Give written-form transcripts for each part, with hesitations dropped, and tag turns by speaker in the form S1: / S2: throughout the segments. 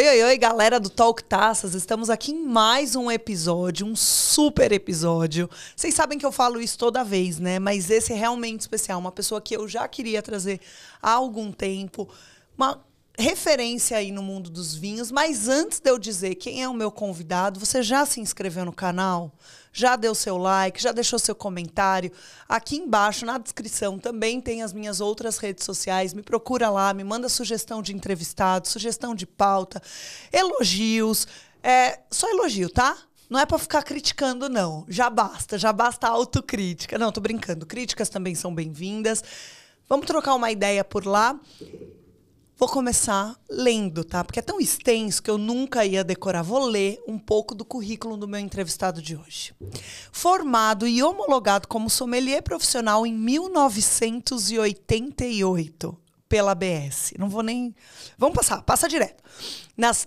S1: Oi, galera do Talk Taças. Estamos aqui em mais um episódio, um super episódio. Vocês sabem que eu falo isso toda vez, né? Mas esse é realmente especial. Uma pessoa que eu já queria trazer há algum tempo. Uma referência aí no mundo dos vinhos. Mas antes de eu dizer quem é o meu convidado, você já se inscreveu no canal? Já deu seu like, já deixou seu comentário. Aqui embaixo, na descrição, também tem as minhas outras redes sociais. Me procura lá, me manda sugestão de entrevistado, sugestão de pauta, elogios. Só elogio, tá? Não é pra ficar criticando, não. Já basta a autocrítica. Não, tô brincando. Críticas também são bem-vindas. Vamos trocar uma ideia por lá. Vou começar lendo, tá? Porque é tão extenso que eu nunca ia decorar. Vou ler um pouco do currículo do meu entrevistado de hoje. Formado e homologado como sommelier profissional em 1988 pela ABS. Não vou nem... Vamos passa direto.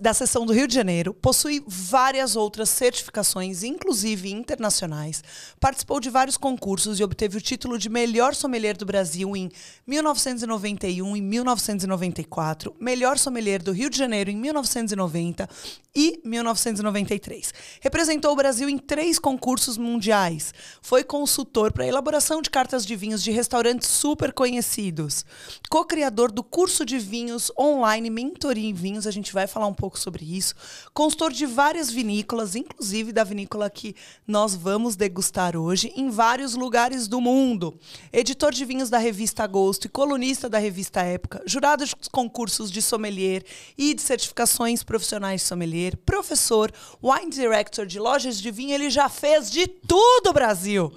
S1: Da seção do Rio de Janeiro, possui várias outras certificações, inclusive internacionais. Participou de vários concursos e obteve o título de melhor sommelier do Brasil em 1991 e 1994, melhor sommelier do Rio de Janeiro em 1990 e 1993. Representou o Brasil em 3 concursos mundiais. Foi consultor para a elaboração de cartas de vinhos de restaurantes super conhecidos. Co-criador do curso de vinhos online Mentoria em Vinhos, a gente vai falar um pouco sobre isso. Consultor de várias vinícolas, inclusive da vinícola que nós vamos degustar hoje, em vários lugares do mundo. Editor de vinhos da revista Agosto e colunista da revista Época. Jurado de concursos de sommelier e de certificações profissionais de sommelier. Professor, wine director de lojas de vinho. Ele já fez de tudo, Brasil!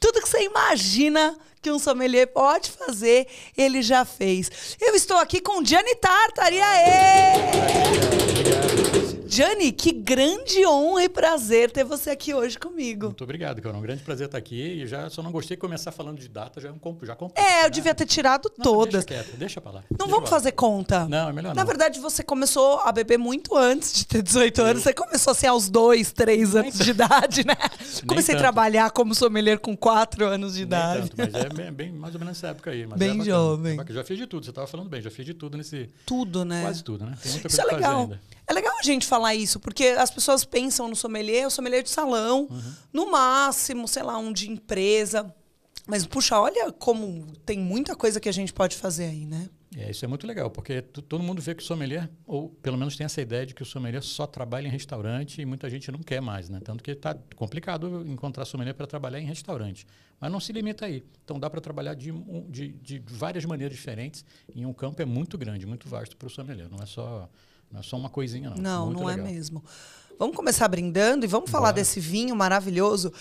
S1: Tudo que você imagina que um sommelier pode fazer, ele já fez. Eu estou aqui com Gianni Tartari. Gianni, que grande honra e prazer ter você aqui hoje comigo.
S2: Muito obrigado, cara. É um grande prazer estar aqui. E só não gostei de começar falando de data, já comprei.
S1: Eu devia ter tirado todas.
S2: Deixa quieto, deixa pra lá.
S1: Não vamos fazer conta.
S2: Não, é melhor não.
S1: Na verdade, você começou a beber muito antes de ter 18 anos. Você começou assim aos 2, 3 anos de idade, né? Comecei a trabalhar como sommelier com 4 anos de idade.
S2: Nem tanto, mas é bem mais ou menos nessa época aí. Mas
S1: bem jovem.
S2: Já fiz de tudo, você estava falando bem. Já fiz de tudo nesse...
S1: Tudo, né?
S2: Quase tudo, né? Tem muita
S1: Isso
S2: coisa
S1: é legal.
S2: pra fazer ainda.
S1: É legal a gente falar isso, porque as pessoas pensam no sommelier, o sommelier de salão, no máximo, sei lá, um de empresa. Mas, puxa, olha como tem muita coisa que a gente pode fazer aí, né?
S2: Isso é muito legal, porque todo mundo vê que o sommelier, ou pelo menos tem essa ideia de que o sommelier só trabalha em restaurante e muita gente não quer mais, né? Tanto que está complicado encontrar sommelier para trabalhar em restaurante. Mas não se limita aí. Então dá para trabalhar de várias maneiras diferentes. E um campo é muito grande, muito vasto para o sommelier. Não é só uma coisinha, não.
S1: Não,
S2: muito
S1: não
S2: legal.
S1: é mesmo. Vamos começar brindando e vamos falar desse vinho maravilhoso.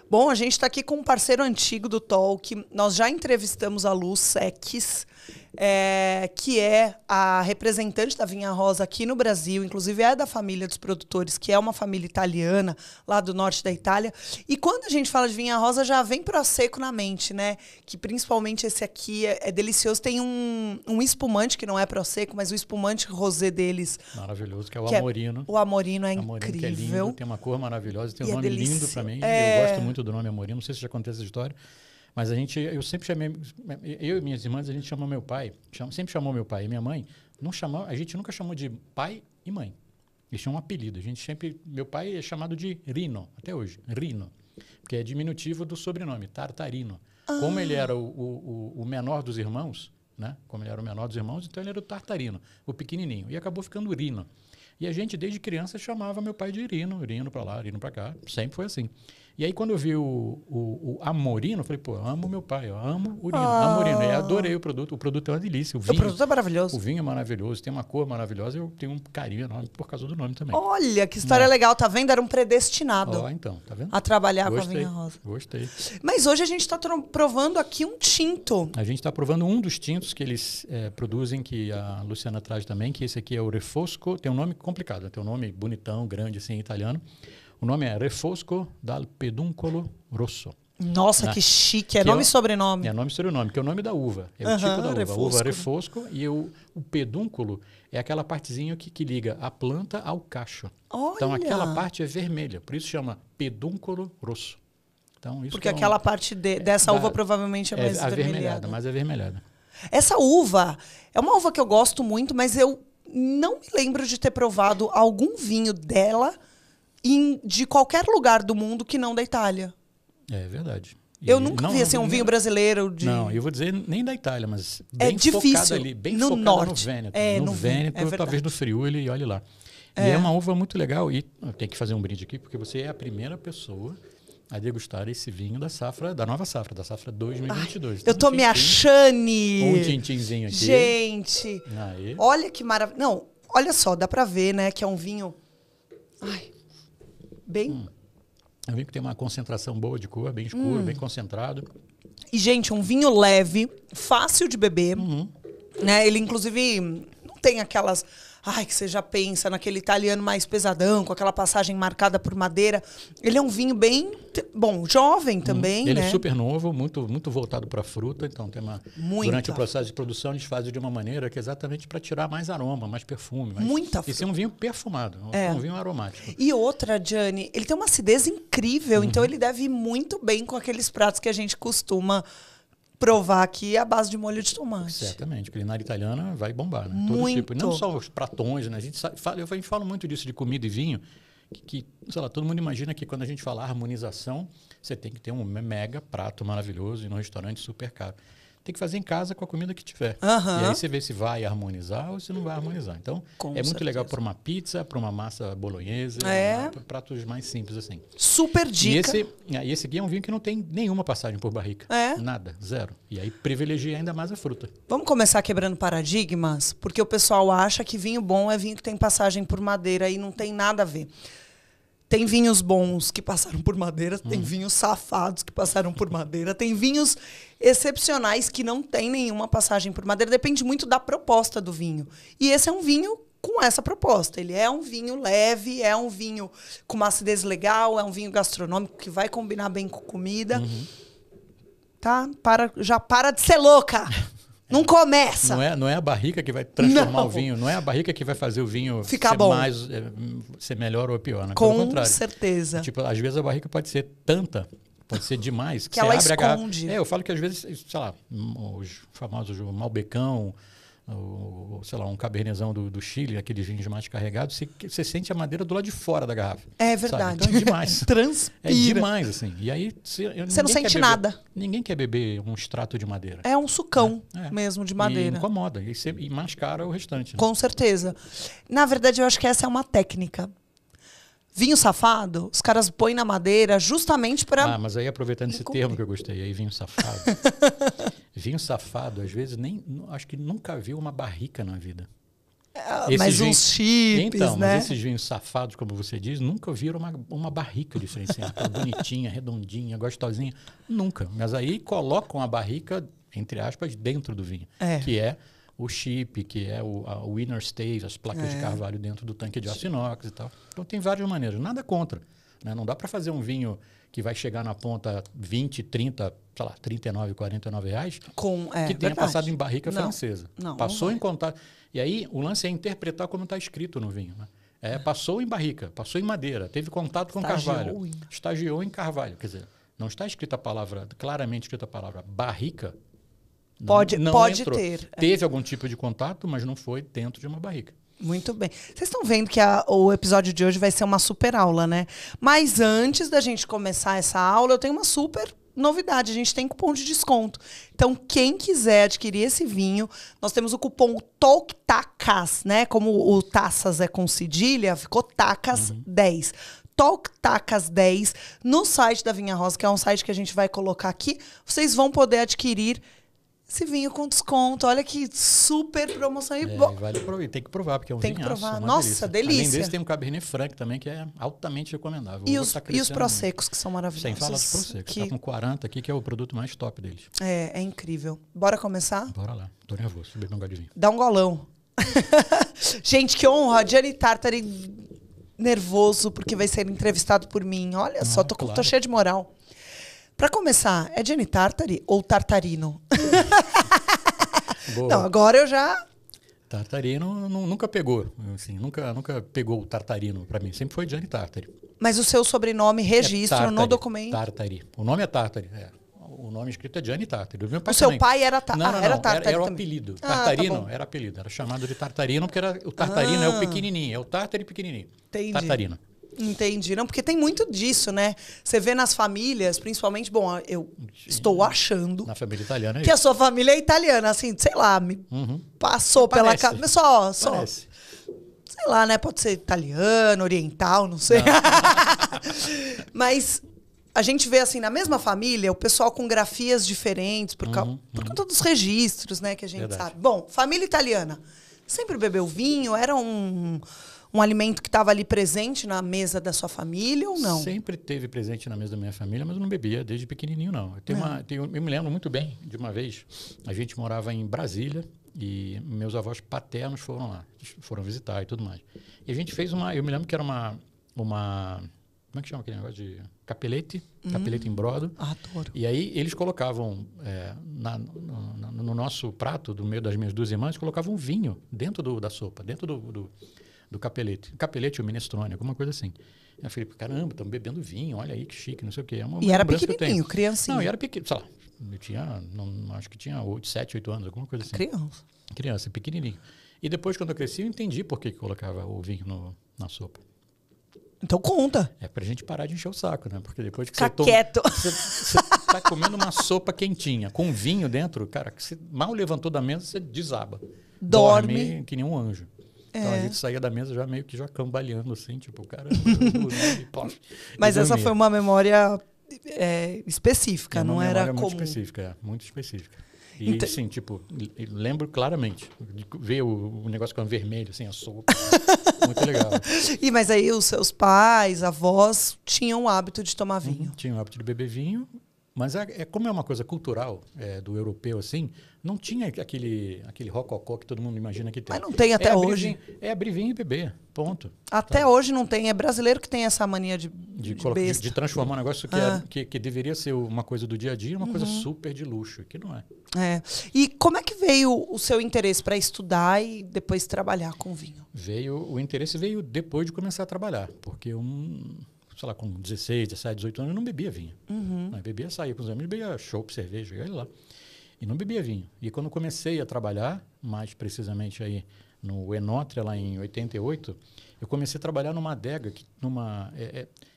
S1: Bom, a gente está aqui com um parceiro antigo do Talk. Nós já entrevistamos a Lu Secchi, que é a representante da Vinha Rosa aqui no Brasil. Inclusive é da família dos produtores, que é uma família italiana, lá do norte da Itália. E quando a gente fala de Vinha Rosa, já vem Prosecco na mente, né? Que principalmente esse aqui é delicioso. Tem um espumante, que não é Prosecco, mas o espumante rosé deles.
S2: Maravilhoso, que é o Amorino.
S1: O Amorino é incrível.
S2: Que é lindo, tem uma cor maravilhosa, tem um nome lindo para mim.
S1: É...
S2: Eu gosto muito do nome Amorino, não sei se já contei essa história, mas eu sempre chamei, eu e minhas irmãs, a gente chamou meu pai, sempre chamou meu pai e minha mãe, a gente nunca chamou de pai e mãe. Eles tinham um apelido, meu pai é chamado de Rino, até hoje, Rino, porque é diminutivo do sobrenome, Tartarino. Como ele era o menor dos irmãos, né? Como ele era o menor dos irmãos, então ele era o Tartarino, o pequenininho, e acabou ficando Rino. E a gente, desde criança, chamava meu pai de Rino para lá, Rino para cá. Sempre foi assim. E aí, quando eu vi o Amorino, eu falei, pô, eu amo meu pai, eu amo o Rino, Amorino. E adorei o produto. O produto é uma delícia. O
S1: produto é maravilhoso.
S2: O vinho é maravilhoso, tem uma cor maravilhosa. Eu tenho um carinho enorme por causa do nome também.
S1: Olha, que história legal. Tá vendo? Era um predestinado.
S2: Então, tá vendo?
S1: A trabalhar com a Vinha Rosa.
S2: Gostei.
S1: Mas hoje a gente está provando aqui um tinto.
S2: A gente está provando um dos tintos que eles produzem, que a Luciana traz também, que esse aqui é o Refosco. Tem um nome complicado, tem um nome bonitão, grande, assim, italiano. O nome é Refosco dal Peduncolo Rosso.
S1: Nossa, que chique. É nome e sobrenome.
S2: É nome e sobrenome, que é o nome da uva. É o tipo da uva.
S1: Refosco.
S2: A uva Refosco e o pedúnculo é aquela partezinha que liga a planta ao cacho.
S1: Olha.
S2: Então, aquela parte é vermelha. Por isso chama Peduncolo Rosso. Então, isso
S1: porque aquela parte dessa uva provavelmente é mais avermelhada.
S2: Mais avermelhada.
S1: Essa uva é uma uva que eu gosto muito, mas eu não me lembro de ter provado algum vinho dela de qualquer lugar do mundo que não da Itália.
S2: É verdade.
S1: Eu nunca vi assim, um vinho brasileiro de...
S2: Não, eu vou dizer nem da Itália, mas bem
S1: difícil.
S2: Focado ali, bem
S1: no
S2: focado
S1: norte.
S2: no Vêneto.
S1: No
S2: Vêneto, talvez no Friuli, e olhe lá. E é uma uva muito legal. E tem que fazer um brinde aqui, porque você é a primeira pessoa a degustar esse vinho da nova safra, da safra 2022.
S1: Ai, eu tô me achando.
S2: Um tintinzinho aqui.
S1: Gente,
S2: aí.
S1: Olha que maravilha. Não, olha só, dá pra ver, né, que é um vinho... bem...
S2: É um vinho que tem uma concentração boa de cor, bem escuro, bem concentrado.
S1: E, gente, um vinho leve, fácil de beber. Né? Ele, inclusive, não tem aquelas... que você já pensa naquele italiano mais pesadão, com aquela passagem marcada por madeira. Ele é um vinho bem... Bom, jovem também,
S2: Ele
S1: né?
S2: é super novo, muito voltado para a fruta. Então, durante o processo de produção, a gente faz de uma maneira que é exatamente para tirar mais aroma, mais perfume.
S1: Muita fruta.
S2: Esse é um vinho perfumado, um vinho aromático.
S1: E outra, Gianni, ele tem uma acidez incrível. Então, ele deve ir muito bem com aqueles pratos que a gente costuma... provar aqui à base de molho de tomate.
S2: Certamente. Culinária italiana vai bombar, né?
S1: Muito.
S2: Todo tipo. Não só os pratões, né? A gente fala muito disso de comida e vinho, que sei lá, todo mundo imagina que quando a gente fala harmonização, você tem que ter um mega prato maravilhoso e num restaurante super caro. Tem que fazer em casa com a comida que tiver. E aí você vê se vai harmonizar ou se não vai harmonizar. Então, muito legal para uma pizza, para uma massa bolonhesa, para pratos mais simples assim.
S1: Super dica.
S2: E esse aqui é um vinho que não tem nenhuma passagem por barrica. Nada, zero. E aí privilegia ainda mais a fruta.
S1: Vamos começar quebrando paradigmas? Porque o pessoal acha que vinho bom é vinho que tem passagem por madeira e não tem nada a ver. Tem vinhos bons que passaram por madeira, tem vinhos safados que passaram por madeira, tem vinhos excepcionais que não tem nenhuma passagem por madeira. Depende muito da proposta do vinho. E esse é um vinho com essa proposta. Ele é um vinho leve, é um vinho com uma acidez legal, é um vinho gastronômico que vai combinar bem com comida. Tá? Já para de ser louca! Não começa.
S2: Não é a barrica que vai transformar o vinho, não é a barrica que vai fazer o vinho
S1: ficar bom,
S2: ser melhor ou pior, né?
S1: Com certeza.
S2: Tipo, às vezes a barrica pode ser tanta, pode ser demais,
S1: que ela esconde.
S2: Eu falo que às vezes, sei lá, os famosos Malbecão, sei lá, um Cabernetzão do Chile, aqueles vinhos mais carregados, você sente a madeira do lado de fora da garrafa.
S1: É verdade.
S2: Então é demais.
S1: Transpira.
S2: É demais, assim. E aí
S1: você não sente nada.
S2: Ninguém quer beber um extrato de madeira.
S1: É um sucão mesmo de madeira.
S2: E incomoda. E mascara o restante. Né?
S1: Com certeza. Na verdade, eu acho que essa é uma técnica. Vinho safado, os caras põem na madeira justamente para...
S2: mas aí aproveitando esse termo que eu gostei, aí vinho safado. Vinho safado, às vezes, acho que nunca viu uma barrica na vida.
S1: Mas uns chips,
S2: então,
S1: né?
S2: Mas esses vinhos safados, como você diz, nunca viram uma barrica diferenciada, bonitinha, redondinha, gostosinha. Nunca. Mas aí colocam a barrica, entre aspas, dentro do vinho. Que é o chip, que é a winner stays, as placas de carvalho dentro do tanque de aço inox e tal. Então tem várias maneiras, nada contra. Né? Não dá para fazer um vinho que vai chegar na ponta 20, 30, sei lá, 39, 49 reais, que tenha passado em barrica francesa. Passou em contato. E aí o lance é interpretar como está escrito no vinho. Né? Passou em barrica, passou em madeira, teve contato com carvalho, estagiou em carvalho. Quer dizer, não está escrita a palavra, claramente escrita a palavra barrica.
S1: Pode
S2: entrou.
S1: ter.
S2: Teve algum tipo de contato, mas não foi dentro de uma barrica.
S1: Muito bem. Vocês estão vendo que o episódio de hoje vai ser uma super aula, né? Mas antes da gente começar essa aula, eu tenho uma super novidade. A gente tem cupom de desconto. Então, quem quiser adquirir esse vinho, nós temos o cupom TOCTACAS, né? Como o taças é com cedilha, ficou TACAS 10. TOCTACAS 10 no site da Vinha Rosa, que é um site que a gente vai colocar aqui. Vocês vão poder adquirir esse vinho com desconto. Olha que super promoção.
S2: Tem que provar, porque é um vinhaço. Tem que provar.
S1: Nossa, delícia.
S2: Além desse, tem um Cabernet Franc também, que é altamente recomendável.
S1: E os Proseccos, que são maravilhosos.
S2: Sem falar dos Proseccos. Está com 40 aqui, que é o produto mais top deles.
S1: É incrível. Bora começar?
S2: Bora lá. Tô nervoso. Vou beber um gole de vinho.
S1: Dá um golão. Gente, que honra. Gianni Tartari nervoso, porque vai ser entrevistado por mim. Olha só, tô cheia de moral. Para começar, é Gianni Tartari ou Tartarino?
S2: Boa.
S1: Não, agora eu já...
S2: Tartarino nunca pegou. Assim, nunca pegou o Tartarino para mim. Sempre foi Gianni Tartari.
S1: Mas o seu sobrenome, registro no documento...
S2: Tartari. O nome é Tartari. o nome escrito é Gianni Tartari. Meu pai
S1: O seu
S2: também.
S1: pai era
S2: Era
S1: Tartari
S2: era o
S1: também.
S2: apelido.
S1: Tá
S2: Tartarino,
S1: bom.
S2: era apelido. Era chamado de Tartarino, porque o Tartarino é o pequenininho. É o Tartari pequenininho.
S1: Entendi.
S2: Tartarino.
S1: Entendi. Não, porque tem muito disso, né? Você vê nas famílias, principalmente, bom, eu estou achando
S2: Na família italiana é
S1: que a
S2: isso.
S1: sua família é italiana, assim, sei lá, me passou pela
S2: Parece.
S1: cabeça. Só.
S2: Parece.
S1: Sei lá, né? Pode ser italiano, oriental, não sei. Mas a gente vê, assim, na mesma família, o pessoal com grafias diferentes, por conta dos registros, né? Que a gente
S2: Verdade.
S1: sabe. Bom, família italiana. Sempre bebeu vinho? Era um alimento que estava ali presente na mesa da sua família ou não?
S2: Sempre teve presente na mesa da minha família, mas eu não bebia desde pequenininho, não. Eu me lembro muito bem de uma vez, a gente morava em Brasília e meus avós paternos foram lá, foram visitar e tudo mais. E a gente fez eu me lembro que era uma como é que chama aquele negócio de capelete em brodo.
S1: Adoro.
S2: E aí eles colocavam no nosso prato, do meio das minhas duas irmãs, colocavam um vinho dentro da sopa, dentro do capelete. Capelete ou minestrone, alguma coisa assim. Eu falei, caramba, estamos bebendo vinho, olha aí que chique, não sei o quê. É uma
S1: E era
S2: lembrança que eu
S1: pequenininho,
S2: tenho.
S1: criancinha.
S2: Não, e era pequeno, sei lá, eu tinha, acho que tinha 7, 8 anos, alguma coisa assim.
S1: Criança.
S2: Criança, pequenininho. E depois, quando eu cresci, eu entendi por que colocava o vinho na sopa.
S1: Então conta.
S2: É pra gente parar de encher o saco, né? Porque depois que
S1: Fica quieto.
S2: você tá comendo uma sopa quentinha, com vinho dentro, cara, que você mal levantou da mesa, você desaba.
S1: Dorme.
S2: Que nem um anjo. Então a gente saía da mesa já meio que já cambaleando, assim, tipo, caramba,
S1: Mas essa foi uma memória específica, não era
S2: muito
S1: comum.
S2: específica, muito específica. E sim, tipo, lembro claramente de ver o negócio ficando vermelho, assim, a sopa. Muito legal.
S1: Mas aí os seus pais, avós, tinham o hábito de tomar vinho.
S2: Tinha o hábito de beber vinho, mas como é uma coisa cultural do europeu, assim, não tinha aquele rococó que todo mundo imagina que tem.
S1: Mas não tem até hoje.
S2: Abrir vinho e beber, ponto.
S1: Até hoje não tem. É brasileiro que tem essa mania de besta.
S2: De transformar um negócio que deveria ser uma coisa do dia a dia, uma coisa super de luxo, que não é.
S1: E como é que veio o seu interesse para estudar e depois trabalhar com vinho?
S2: O interesse veio depois de começar a trabalhar, porque sei lá, com 16, 17, 18 anos, eu não bebia vinho. Não bebia, saía com os amigos, bebia chopp, cerveja, olha lá. E não bebia vinho. E quando comecei a trabalhar, mais precisamente aí no Enótria, lá em 88, eu comecei a trabalhar numa adega,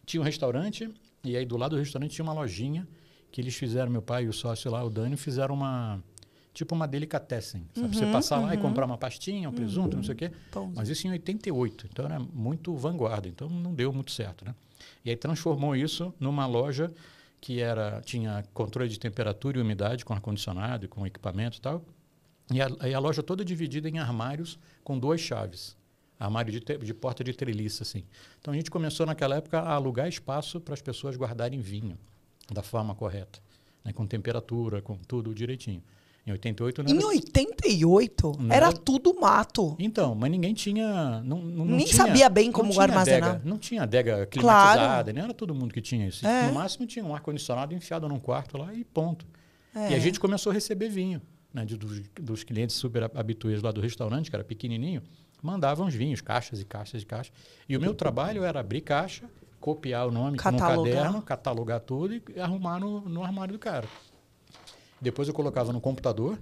S2: tinha um restaurante, e aí do lado do restaurante tinha uma lojinha, que eles fizeram, meu pai e o sócio lá, o Dani, fizeram uma delicatessen, sabe? Você passar lá e comprar uma pastinha, um presunto, não sei o quê. Mas isso em 88, então era muito vanguarda, então não deu muito certo, né? E aí transformou isso numa loja que tinha controle de temperatura e umidade com ar-condicionado e com equipamento e tal. E aí a loja toda dividida em armários com 2 chaves. Armário de porta de treliça, assim. Então a gente começou naquela época a alugar espaço para as pessoas guardarem vinho da forma correta, né? Com temperatura, com tudo direitinho. Em 88 não era...
S1: Em 88 era tudo mato.
S2: Então, mas ninguém tinha...
S1: Nem sabia bem como armazenar.
S2: Não tinha adega climatizada,
S1: Claro.
S2: nem era todo mundo que tinha isso. No máximo tinha um ar-condicionado enfiado num quarto lá e ponto. E a gente começou a receber vinho, né, dos clientes super habituês lá do restaurante, que era pequenininho, mandavam os vinhos, caixas e caixas e caixas. E o meu trabalho era abrir caixa, copiar o nome no caderno, catalogar tudo e arrumar no armário do cara. Depois eu colocava no computador,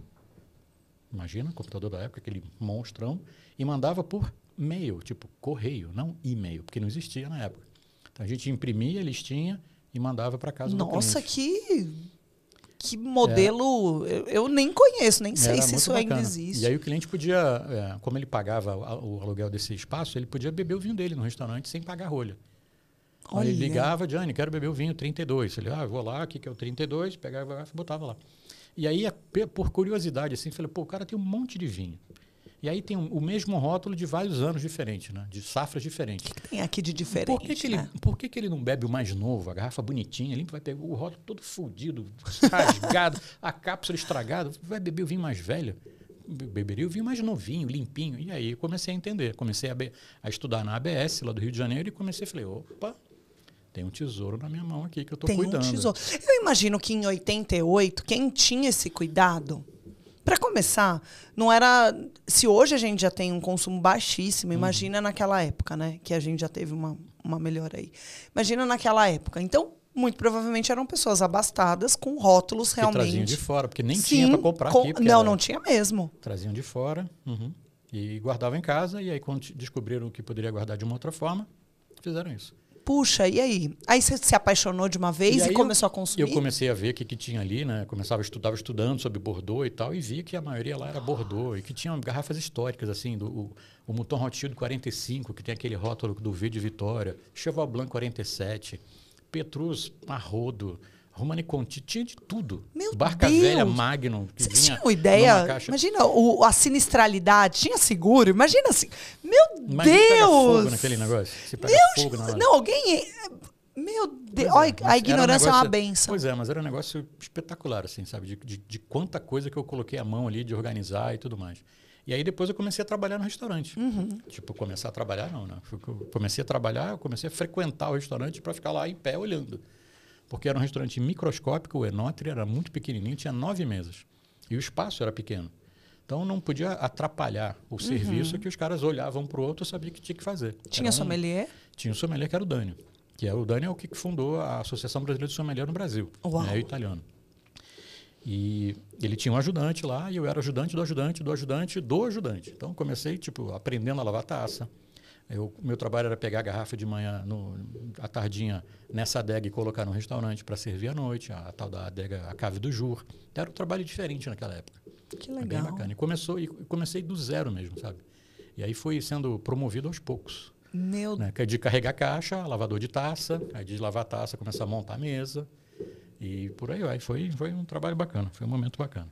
S2: imagina, computador da época, aquele monstrão, e mandava por mail, tipo correio, não e-mail, porque não existia na época. Então a gente imprimia a listinha e mandava para casa do cliente.
S1: Nossa, que modelo, eu nem conheço, nem sei se isso ainda existe.
S2: E aí o cliente podia, como ele pagava o aluguel desse espaço, ele podia beber o vinho dele no restaurante sem pagar rolha. Aí ele ligava, Gianni, quero beber o vinho 32. Ele, vou lá, aqui que é o 32, pegava e botava lá. E aí, por curiosidade, assim, falei, o cara tem um monte de vinho. E aí tem o mesmo rótulo de vários anos diferentes, né? De safras diferentes.
S1: O que tem aqui de diferente,
S2: por que ele não bebe o mais novo, a garrafa bonitinha, limpa, vai pegar o rótulo todo fodido, rasgado, a cápsula estragada, vai beber o vinho mais velho? Beberia o vinho mais novinho, limpinho. E aí eu comecei a entender, comecei a estudar na ABS, lá do Rio de Janeiro, e falei, opa, tem um tesouro na minha mão aqui que eu estou cuidando. Tem um tesouro.
S1: Eu imagino que em 88, quem tinha esse cuidado, para começar, não era... Se hoje a gente já tem um consumo baixíssimo, imagina naquela época, né? Que a gente já teve uma melhora aí. Imagina naquela época. Então, muito provavelmente eram pessoas abastadas com rótulos
S2: Que
S1: realmente.
S2: traziam de fora, porque nem tinha para comprar aqui.
S1: Não tinha mesmo.
S2: Traziam de fora e guardavam em casa. E aí, quando descobriram que poderia guardar de uma outra forma, fizeram isso.
S1: Puxa, e aí? Aí você se apaixonou de uma vez e começou a consumir?
S2: Eu comecei a ver o que tinha ali, né? Estava estudando sobre Bordeaux e tal, e vi que a maioria lá era Bordeaux, e que tinha garrafas históricas, assim, o Mouton Rothschild 45, que tem aquele rótulo do V de Vitória, Cheval Blanc 47, Petrus Marrodo, Romani Conti, tinha de tudo.
S1: Meu
S2: Barca
S1: Deus!
S2: Velha Magnum, que
S1: Vocês
S2: vinha
S1: tinham ideia?
S2: numa caixa.
S1: Imagina a sinistralidade, tinha seguro? Imagina assim, meu
S2: Imagina
S1: Deus!
S2: Pega fogo naquele negócio. Se pega fogo na hora.
S1: Não, alguém... Meu Deus, olha, a ignorância é uma benção.
S2: Pois é, mas era um negócio espetacular, assim, sabe? De quanta coisa que eu coloquei a mão ali, de organizar e tudo mais. E aí depois eu comecei a trabalhar no restaurante. Tipo, começar a trabalhar não, né? Comecei a trabalhar, eu comecei a frequentar o restaurante para ficar lá em pé olhando. Porque era um restaurante microscópico, o Enotre era muito pequenininho, tinha 9 mesas. E o espaço era pequeno. Então não podia atrapalhar o serviço que os caras olhavam para o outro e sabiam o que tinha que fazer.
S1: Tinha sommelier?
S2: Tinha o sommelier que era o Dânio. O Dânio é o que fundou a Associação Brasileira de Sommelier no Brasil. É o italiano. E ele tinha um ajudante lá, e eu era ajudante do ajudante, do ajudante, do ajudante. Então, comecei, aprendendo a lavar taça. Meu trabalho era pegar a garrafa de manhã, à tardinha, nessa adega e colocar no restaurante para servir à noite, a tal da adega, a Cave do Jur. Era um trabalho diferente naquela época.
S1: Que legal.
S2: Bem bacana. E comecei do zero mesmo, sabe? E aí fui sendo promovido aos poucos. De carregar caixa, lavador de taça, aí de lavar taça, começar a montar a mesa. E por aí vai. Foi um trabalho bacana, foi um momento bacana.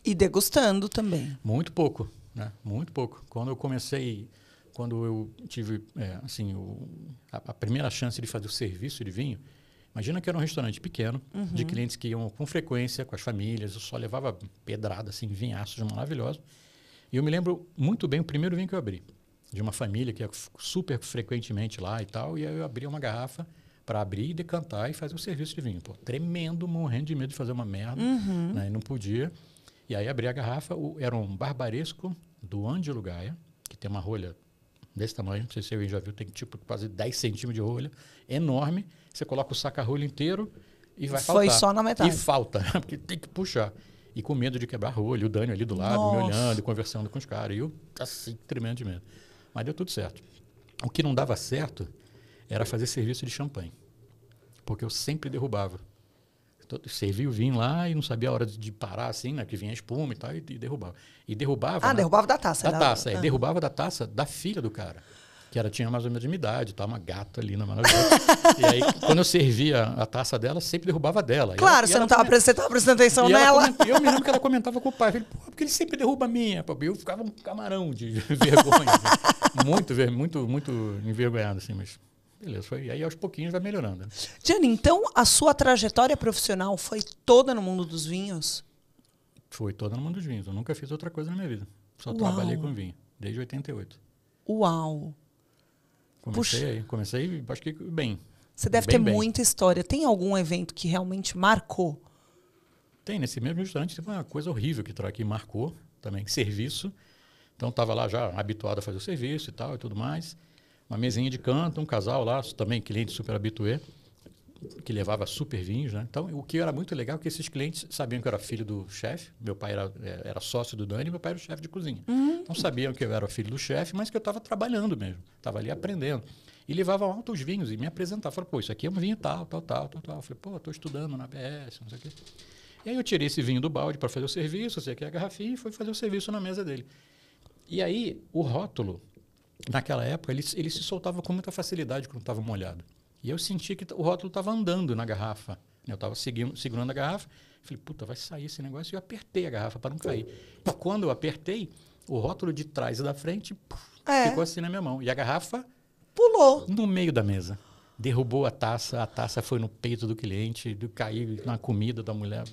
S1: E degustando também.
S2: Muito pouco, né? Muito pouco. Quando eu tive a primeira chance de fazer o serviço de vinho, imagina que era um restaurante pequeno, de clientes que iam com frequência, com as famílias, eu só levava pedrada, assim, vinhaços maravilhosos. E eu me lembro muito bem o primeiro vinho que eu abri, de uma família que ia super frequentemente lá e tal, e aí eu abri uma garrafa para abrir e decantar e fazer o serviço de vinho. Pô, tremendo, morrendo de medo de fazer uma merda, né? E não podia. E aí abri a garrafa, era um Barbaresco do Ângelo Gaia, que tem uma rolha desse tamanho, não sei se você já viu, tem quase 10 centímetros de rolha, enorme. Você coloca o saca-rolho inteiro e vai faltar.
S1: Foi só na metade.
S2: E falta, porque tem que puxar. E com medo de quebrar rolho, o Dânio ali do lado, me olhando, conversando com os caras. E eu, assim, tremendo de medo. Mas deu tudo certo. O que não dava certo era fazer serviço de champanhe, porque eu sempre derrubava. Servia o vinho lá e não sabia a hora de parar, assim, né? Que vinha espuma e tal, e derrubava. E derrubava...
S1: derrubava da taça.
S2: Derrubava da taça da filha do cara, que tinha mais ou menos a minha idade, tá? Uma gata ali na maravilhosa. E aí, quando eu servia a taça dela, sempre derrubava dela.
S1: Claro, você estava prestando atenção nela.
S2: Eu me lembro que ela comentava com o pai. Eu falei, porque ele sempre derruba a minha. Eu ficava um camarão de vergonha. Muito envergonhado, assim, mas... Beleza, foi. Aí aos pouquinhos vai melhorando.
S1: Gianni, então a sua trajetória profissional foi toda no mundo dos vinhos?
S2: Foi toda no mundo dos vinhos. Eu nunca fiz outra coisa na minha vida. Só trabalhei com vinho, desde 88.
S1: Uau!
S2: Comecei, acho que bem.
S1: Você deve ter muita história. Tem algum evento que realmente marcou?
S2: Tem, nesse mesmo restaurante teve uma coisa horrível que marcou também, serviço. Então estava lá já habituado a fazer o serviço e tal e tudo mais. Uma mesinha de canto, um casal lá, também cliente super habitué, que levava super vinhos, né? Então, o que era muito legal é que esses clientes sabiam que eu era filho do chefe, meu pai era sócio do Dani, meu pai era o chefe de cozinha. Então, sabiam que eu era filho do chefe, mas que eu estava trabalhando mesmo, estava ali aprendendo. E levavam altos vinhos e me apresentavam. Falaram, pô, isso aqui é um vinho tal. Eu falei, pô, estou estudando na ABS, não sei o quê. E aí eu tirei esse vinho do balde para fazer o serviço, sei que é a garrafinha, e fui fazer o serviço na mesa dele. E aí, o rótulo, naquela época, ele se soltava com muita facilidade quando estava molhado. E eu senti que o rótulo estava andando na garrafa. Eu estava segurando a garrafa. Falei, puta, vai sair esse negócio. E eu apertei a garrafa para não cair. E quando eu apertei, o rótulo de trás e da frente ficou assim na minha mão. E a garrafa
S1: pulou
S2: no meio da mesa. Derrubou a taça foi no peito do cliente, caiu na comida da mulher.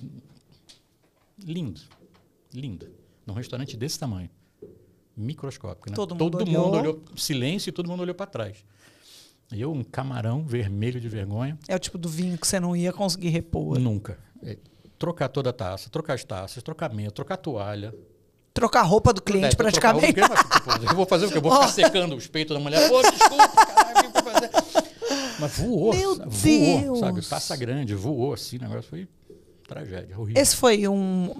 S2: Lindo. Lindo. Num restaurante desse tamanho. Microscópico, né? Todo mundo olhou, silêncio, e todo mundo olhou para trás. E eu, um camarão vermelho de vergonha.
S1: É o tipo do vinho que você não ia conseguir repor.
S2: Nunca. Trocar toda a taça, trocar as taças, trocar mesa, trocar toalha.
S1: Trocar a roupa do cliente, praticamente.
S2: Eu vou fazer o quê? Eu vou ficar secando os peitos da mulher. Pô, desculpa, caralho, o que eu vou fazer? Mas voou,
S1: Meu
S2: voou,
S1: Deus.
S2: sabe? Taça grande, voou assim, o negócio foi tragédia, horrível.
S1: Esse foi um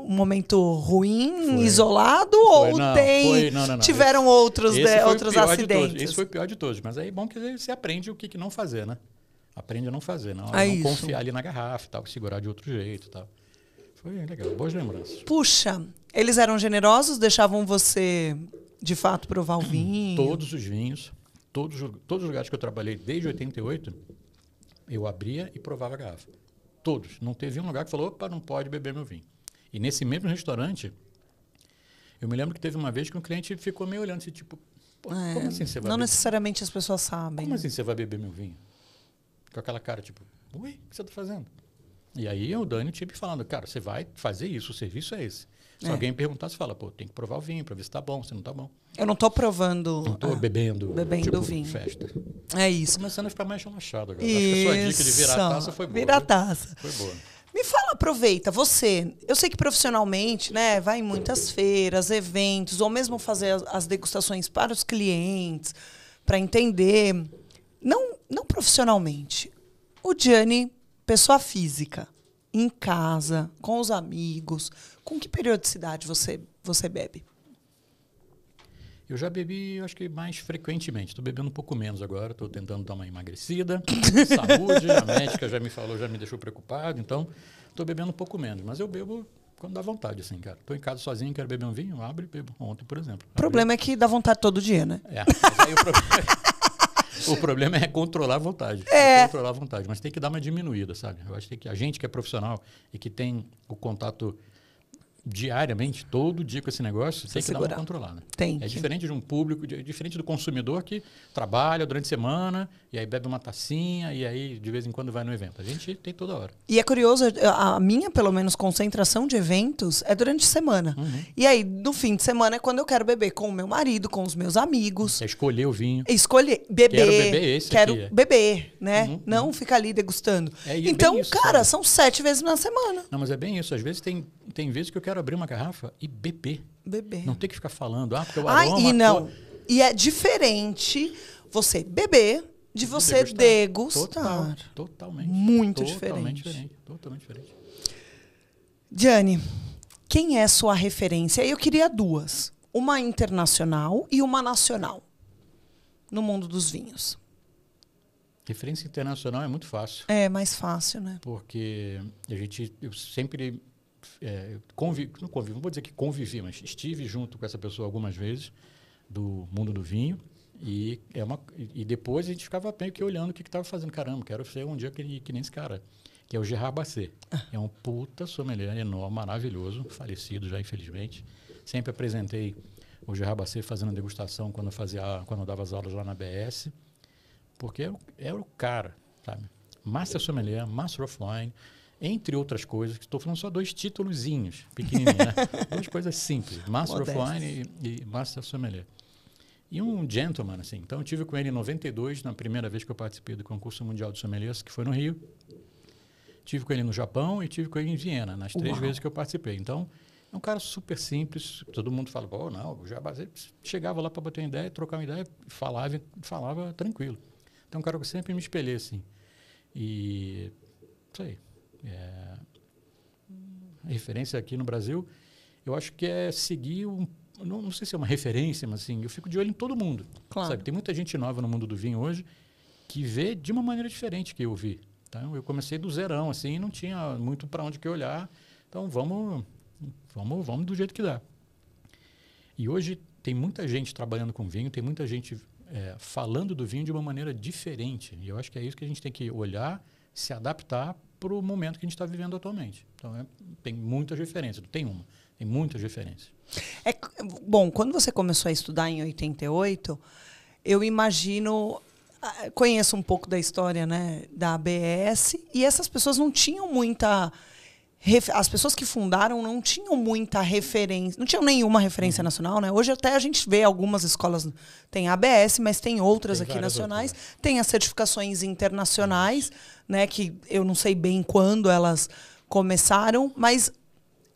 S1: momento ruim,
S2: Foi.
S1: isolado,
S2: Foi,
S1: ou
S2: não,
S1: tem
S2: foi, não.
S1: tiveram outros,
S2: Esse foi o
S1: outros
S2: pior de todos.
S1: acidentes?
S2: Esse foi o pior de todos. Mas aí é bom que você aprende o que não fazer, né? Aprende a não fazer, não
S1: isso.
S2: confiar ali na garrafa e tal, segurar de outro jeito e tal. Foi legal, boas lembranças.
S1: Puxa, eles eram generosos, deixavam você, de fato, provar o vinho?
S2: Todos os vinhos, todos os lugares que eu trabalhei desde 88, eu abria e provava a garrafa. Todos. Não teve um lugar que falou, opa, não pode beber meu vinho. E nesse mesmo restaurante, eu me lembro que teve uma vez que um cliente ficou meio olhando assim, tipo, como assim você vai
S1: Não
S2: beber?
S1: necessariamente as pessoas sabem.
S2: Como assim você vai beber meu vinho? Com aquela cara, tipo, ui, o que você está fazendo? E aí o Dani tinha me falando, cara, você vai fazer isso, o serviço é esse. Se alguém perguntar, você fala, pô, tem que provar o vinho para ver se tá bom, se não tá bom.
S1: Eu não tô provando...
S2: Não tô bebendo tipo,
S1: vinho.
S2: festa.
S1: É isso.
S2: Começando a ficar mais relaxado agora. Acho que a sua dica de virar a taça foi boa.
S1: Virar a taça.
S2: Foi boa.
S1: Me fala, aproveita, você, eu sei que profissionalmente, né, vai em muitas feiras, eventos, ou mesmo fazer as degustações para os clientes, para entender, não profissionalmente, o Gianni, pessoa física, em casa, com os amigos, com que periodicidade você bebe?
S2: Eu já bebi, acho que mais frequentemente. Estou bebendo um pouco menos agora. Estou tentando dar uma emagrecida. Saúde, a médica já me falou, já me deixou preocupado. Então, estou bebendo um pouco menos. Mas eu bebo quando dá vontade, assim, cara. Estou em casa sozinho, quero beber um vinho, abro e bebo. Ontem, por exemplo.
S1: O problema é que dá vontade todo dia, né?
S2: Mas aí o problema é controlar a vontade. Controlar a vontade. Mas tem que dar uma diminuída, sabe? Eu acho que a gente que é profissional e que tem o contato diariamente, todo dia com esse negócio, tem que dar uma controlada. É diferente de um público, diferente do consumidor que trabalha durante a semana e aí bebe uma tacinha e aí de vez em quando vai no evento. A gente tem toda hora.
S1: E é curioso, a minha, pelo menos, concentração de eventos é durante a semana. E aí, no fim de semana, é quando eu quero beber com o meu marido, com os meus amigos.
S2: É escolher o vinho.
S1: Escolher, beber.
S2: Quero beber esse
S1: Quero
S2: aqui,
S1: beber, né? Não ficar ali degustando. Então,
S2: isso,
S1: cara,
S2: sabe?
S1: são 7 vezes na semana.
S2: Não, mas é bem isso. Às vezes tem vezes que eu quero abrir uma garrafa e beber. Não tem que ficar falando, porque o aroma...
S1: E é diferente você beber de você degustar.
S2: Totalmente.
S1: Muito
S2: diferente.
S1: diferente.
S2: Totalmente diferente.
S1: Gianni, quem é sua referência? Eu queria duas. Uma internacional e uma nacional no mundo dos vinhos.
S2: Referência internacional é muito fácil.
S1: É mais fácil, né?
S2: Porque eu sempre... não vou dizer que convivi, mas estive junto com essa pessoa algumas vezes do mundo do vinho e depois a gente ficava meio que olhando o que estava fazendo. Caramba, quero ser um dia que nem esse cara, que é o Gerard Basset. É um puta sommelier enorme, maravilhoso, falecido já, infelizmente. Sempre apresentei o Gerard Basset fazendo degustação quando eu dava as aulas lá na BS, porque era o cara, sabe? Master Sommelier, Master of Wine, entre outras coisas, que estou falando só 2 títulozinhos, pequenininhos, né? 2 coisas simples, Master of Wine e Master Sommelier. E um gentleman, assim. Então, eu tive com ele em 92, na primeira vez que eu participei do concurso mundial de sommeliers, que foi no Rio. Tive com ele no Japão e tive com ele em Viena, nas 3 vezes que eu participei. Então, é um cara super simples. Todo mundo fala, não, o Gerard chegava lá para bater uma ideia, trocar uma ideia, falava tranquilo. Então, é um cara que eu sempre me espelhei, assim. E, não sei... A referência aqui no Brasil, eu acho que é seguir não sei se é uma referência, mas assim, eu fico de olho em todo mundo.
S1: Claro.
S2: Sabe? Tem muita gente nova no mundo do vinho hoje que vê de uma maneira diferente que eu vi. Então, eu comecei do zerão, assim, não tinha muito para onde que olhar. Então, vamos do jeito que dá. E hoje tem muita gente trabalhando com vinho, tem muita gente falando do vinho de uma maneira diferente. E eu acho que é isso que a gente tem que olhar, se adaptar para o momento que a gente está vivendo atualmente. Então, tem muitas referências, não tem uma, tem muitas referências.
S1: Bom, quando você começou a estudar em 88, eu imagino, conheço um pouco da história, né, da ABS, e essas pessoas não tinham muita... As pessoas que fundaram não tinham muita referência, não tinham nenhuma referência nacional, né? Hoje até a gente vê algumas escolas, tem ABS, mas tem outras aqui nacionais, tem as certificações internacionais, né? Que eu não sei bem quando elas começaram, mas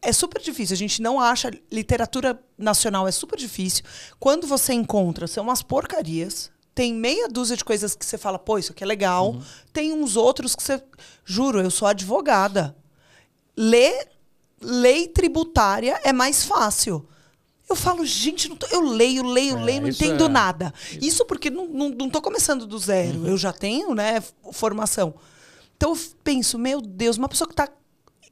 S1: é super difícil. A gente não acha literatura nacional, é super difícil. Quando você encontra, são umas porcarias, Tem meia dúzia de coisas que você fala, pô, isso aqui é legal. Tem uns outros que você... Juro, eu sou advogada. Lei tributária é mais fácil. Eu falo, gente, eu leio, não entendo nada. Isso porque não tô começando do zero. Eu já tenho, né, formação. Então eu penso, meu Deus, uma pessoa que está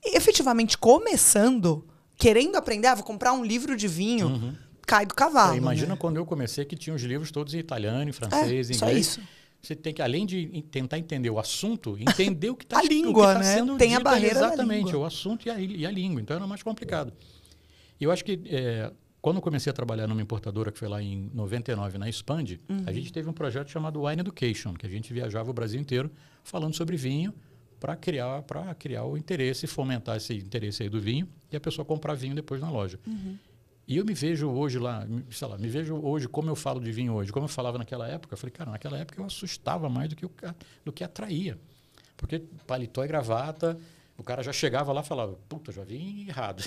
S1: efetivamente começando, querendo aprender, vou comprar um livro de vinho, cai do cavalo.
S2: Imagina quando eu comecei que tinha os livros todos em italiano, em francês, em inglês.
S1: Só isso.
S2: Você tem que, além de tentar entender o assunto, entender o que está
S1: a língua, né?
S2: Sendo
S1: tem
S2: dito,
S1: a barreira
S2: exatamente,
S1: da língua.
S2: o assunto e a língua. Então era mais complicado. E eu acho que quando eu comecei a trabalhar numa importadora que foi lá em 99, na Expand, a gente teve um projeto chamado Wine Education, que a gente viajava o Brasil inteiro falando sobre vinho para criar o interesse, fomentar esse interesse aí do vinho e a pessoa comprar vinho depois na loja. E eu me vejo hoje lá, sei lá, me vejo hoje como eu falo de vinho hoje, como eu falava naquela época. Eu falei, cara, naquela época eu assustava mais do que atraía. Porque paletó e gravata, o cara já chegava lá e falava, puta, já vim errado.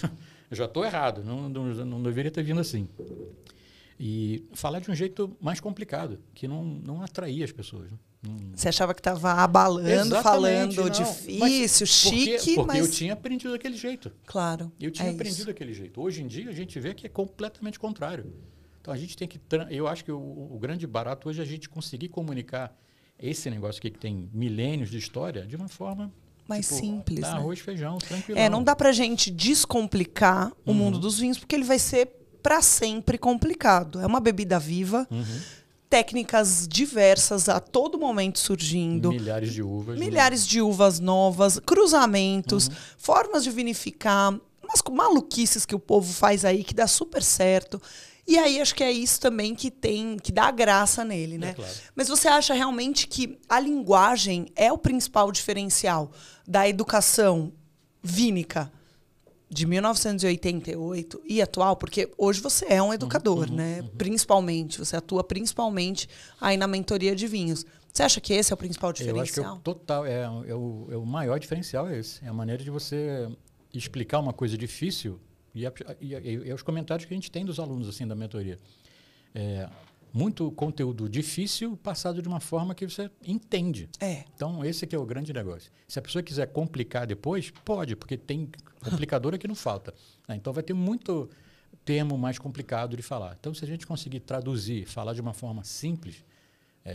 S2: Eu já estou errado, não deveria ter vindo assim. E falar de um jeito mais complicado, que não atraía as pessoas.
S1: Você achava que estava abalando,
S2: exatamente,
S1: falando difícil, chique,
S2: porque
S1: mas...
S2: eu tinha aprendido daquele jeito.
S1: Claro.
S2: Eu tinha aprendido daquele jeito. Hoje em dia, a gente vê que é completamente contrário. Então, a gente tem que... Eu acho que o grande barato hoje é a gente conseguir comunicar esse negócio aqui que tem milênios de história de uma forma...
S1: mais simples, né?
S2: Arroz, feijão, tranquilo.
S1: Não dá pra gente descomplicar o mundo dos vinhos, porque ele vai ser para sempre complicado. É uma bebida viva, técnicas diversas a todo momento surgindo.
S2: Milhares de uvas.
S1: Milhares de uvas novas, cruzamentos, formas de vinificar, umas maluquices que o povo faz aí que dá super certo. E aí acho que é isso também que dá graça nele, né?
S2: Claro.
S1: Mas você acha realmente que a linguagem é o principal diferencial da educação vínica de 1988 e atual? Porque hoje você é um educador, né? Principalmente, você atua principalmente aí na mentoria de vinhos. Você acha que esse é o principal diferencial?
S2: Eu acho que o maior diferencial é esse. É a maneira de você explicar uma coisa difícil e os comentários que a gente tem dos alunos assim da mentoria. Muito conteúdo difícil passado de uma forma que você entende. Então, esse que é o grande negócio. Se a pessoa quiser complicar depois, pode, porque tem complicadora que não falta. Então, vai ter muito termo mais complicado de falar. Então, se a gente conseguir traduzir, falar de uma forma simples,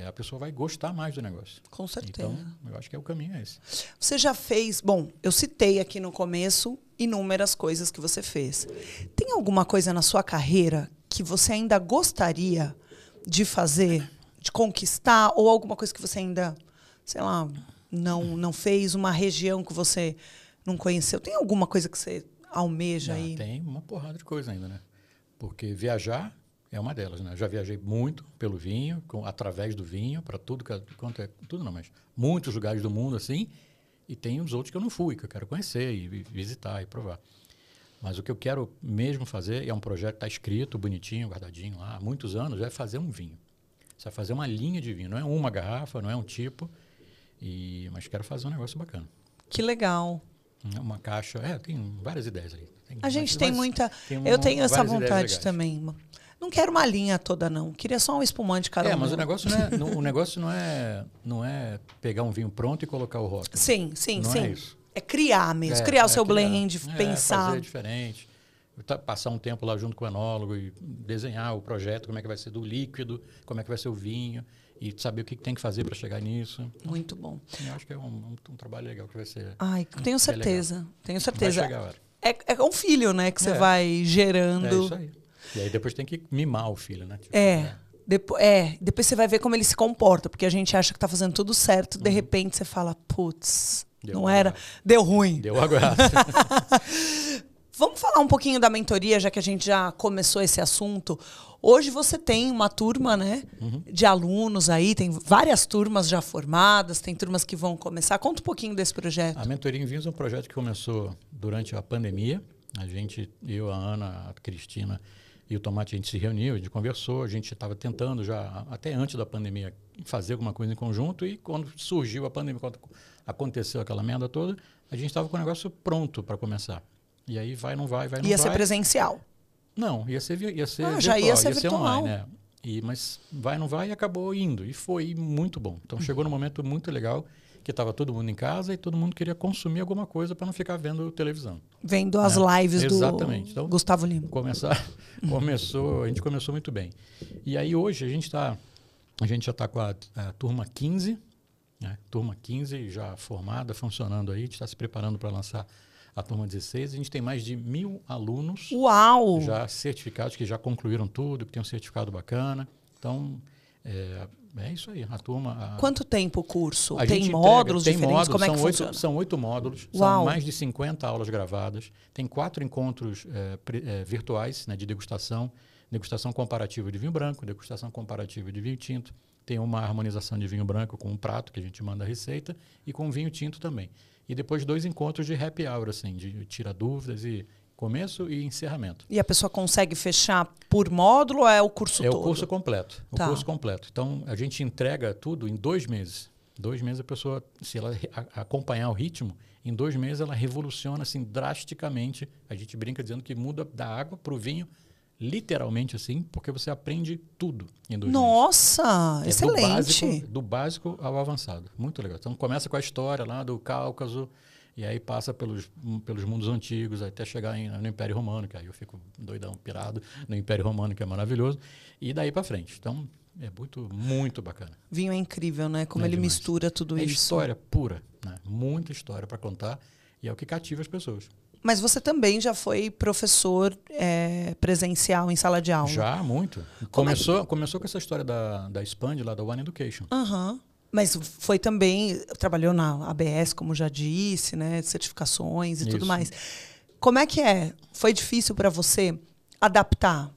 S2: a pessoa vai gostar mais do negócio.
S1: Com certeza.
S2: Então, eu acho que o caminho é esse.
S1: Você já fez... Bom, eu citei aqui no começo inúmeras coisas que você fez. Tem alguma coisa na sua carreira que você ainda gostaria de fazer, de conquistar, ou alguma coisa que você ainda, sei lá, não fez, uma região que você não conheceu? Tem alguma coisa que você almeja aí?
S2: Tem uma porrada de coisa ainda, né? Porque viajar é uma delas, né? Eu já viajei muito pelo vinho, através do vinho, para tudo, tudo não, mas muitos lugares do mundo, assim, e tem os outros que eu não fui, que eu quero conhecer e visitar e provar. Mas o que eu quero mesmo fazer é um projeto que está escrito, bonitinho, guardadinho lá, há muitos anos, é fazer um vinho. Você vai fazer uma linha de vinho, não é uma garrafa, não é um tipo, mas quero fazer um negócio bacana.
S1: Que legal.
S2: Uma caixa, tem várias ideias ali.
S1: A gente tem muita... Eu tenho essa vontade também. Não quero uma linha toda, não. Queria só um espumante cada um.
S2: Mas o negócio não é pegar um vinho pronto e colocar o rótulo.
S1: Sim.
S2: É isso.
S1: É criar mesmo, criar o seu blend, pensar.
S2: Fazer diferente, passar um tempo lá junto com o enólogo e desenhar o projeto, como é que vai ser do líquido, como é que vai ser o vinho, e saber o que tem que fazer para chegar nisso.
S1: Muito bom.
S2: Eu acho que é um trabalho legal que vai ser.
S1: Tenho certeza. Tenho certeza.
S2: Vai chegar a hora.
S1: É um filho, né, que você vai gerando.
S2: É isso aí. E aí depois tem que mimar o filho, né?
S1: Depois você vai ver como ele se comporta, porque a gente acha que está fazendo tudo certo, de repente você fala, putz, não era, deu ruim.
S2: Deu agora.
S1: Vamos falar um pouquinho da mentoria, já que a gente já começou esse assunto. Hoje você tem uma turma, né, de alunos aí, tem várias turmas já formadas, tem turmas que vão começar. Conta um pouquinho desse projeto.
S2: A Mentoria em Vinhos é um projeto que começou durante a pandemia. Eu, a Ana, a Cristina e o Tomate, a gente se reuniu, a gente conversou, a gente estava tentando já, até antes da pandemia, fazer alguma coisa em conjunto, e quando surgiu a pandemia, quando aconteceu aquela merda toda, a gente estava com o negócio pronto para começar. E aí vai, não vai.
S1: Ia ser presencial?
S2: Não, ia ser virtual,
S1: já ia ser virtual.
S2: Online, né? Mas vai, não vai, e acabou indo. E foi muito bom. Então, chegou num momento muito legal, que estava todo mundo em casa e todo mundo queria consumir alguma coisa para não ficar vendo televisão.
S1: Vendo as lives do
S2: então,
S1: Gustavo Lima.
S2: A gente começou muito bem. E aí, hoje, a gente já está com a turma 15, né? Turma 15 já formada, funcionando aí. A gente está se preparando para lançar a turma 16. A gente tem mais de 1.000 alunos.
S1: Uau!
S2: Já certificados, que já concluíram tudo, que tem um certificado bacana. Então, é isso aí. A turma...
S1: Quanto tempo o curso? Tem módulos diferentes? Como é que funciona?
S2: São 8 módulos.
S1: Uau.
S2: São mais de 50 aulas gravadas. Tem 4 encontros virtuais, né, de degustação. Degustação comparativa de vinho branco, degustação comparativa de vinho tinto. Tem uma harmonização de vinho branco com um prato, que a gente manda a receita, e com vinho tinto também. E depois 2 encontros de happy hour, assim, de tira dúvidas e começo e encerramento.
S1: E a pessoa consegue fechar por módulo ou é o curso todo?
S2: É o curso completo.
S1: Tá.
S2: O curso completo. Então, a gente entrega tudo em 2 meses. 2 meses a pessoa, se ela acompanhar o ritmo, em 2 meses ela revoluciona assim, drasticamente. A gente brinca dizendo que muda da água para o vinho, literalmente assim, porque você aprende tudo em 2 meses.
S1: Nossa, excelente.
S2: Do básico ao avançado. Muito legal. Então, começa com a história lá do Cáucaso, e aí passa pelos mundos antigos, até chegar no Império Romano, que aí eu fico doidão, pirado no Império Romano, que é maravilhoso, e daí para frente. Então, é muito bacana.
S1: Vinho é incrível, né? Como ele
S2: demais.
S1: mistura tudo isso.
S2: É história pura, né? Muita história para contar, e é o que cativa as pessoas.
S1: Mas você também já foi professor presencial em sala de aula?
S2: Já, muito. Começou com essa história da Expand, lá da One Education.
S1: Aham. Mas foi também, trabalhou na ABS, como já disse, né? Certificações e tudo mais. Como é que é? Foi difícil para você adaptar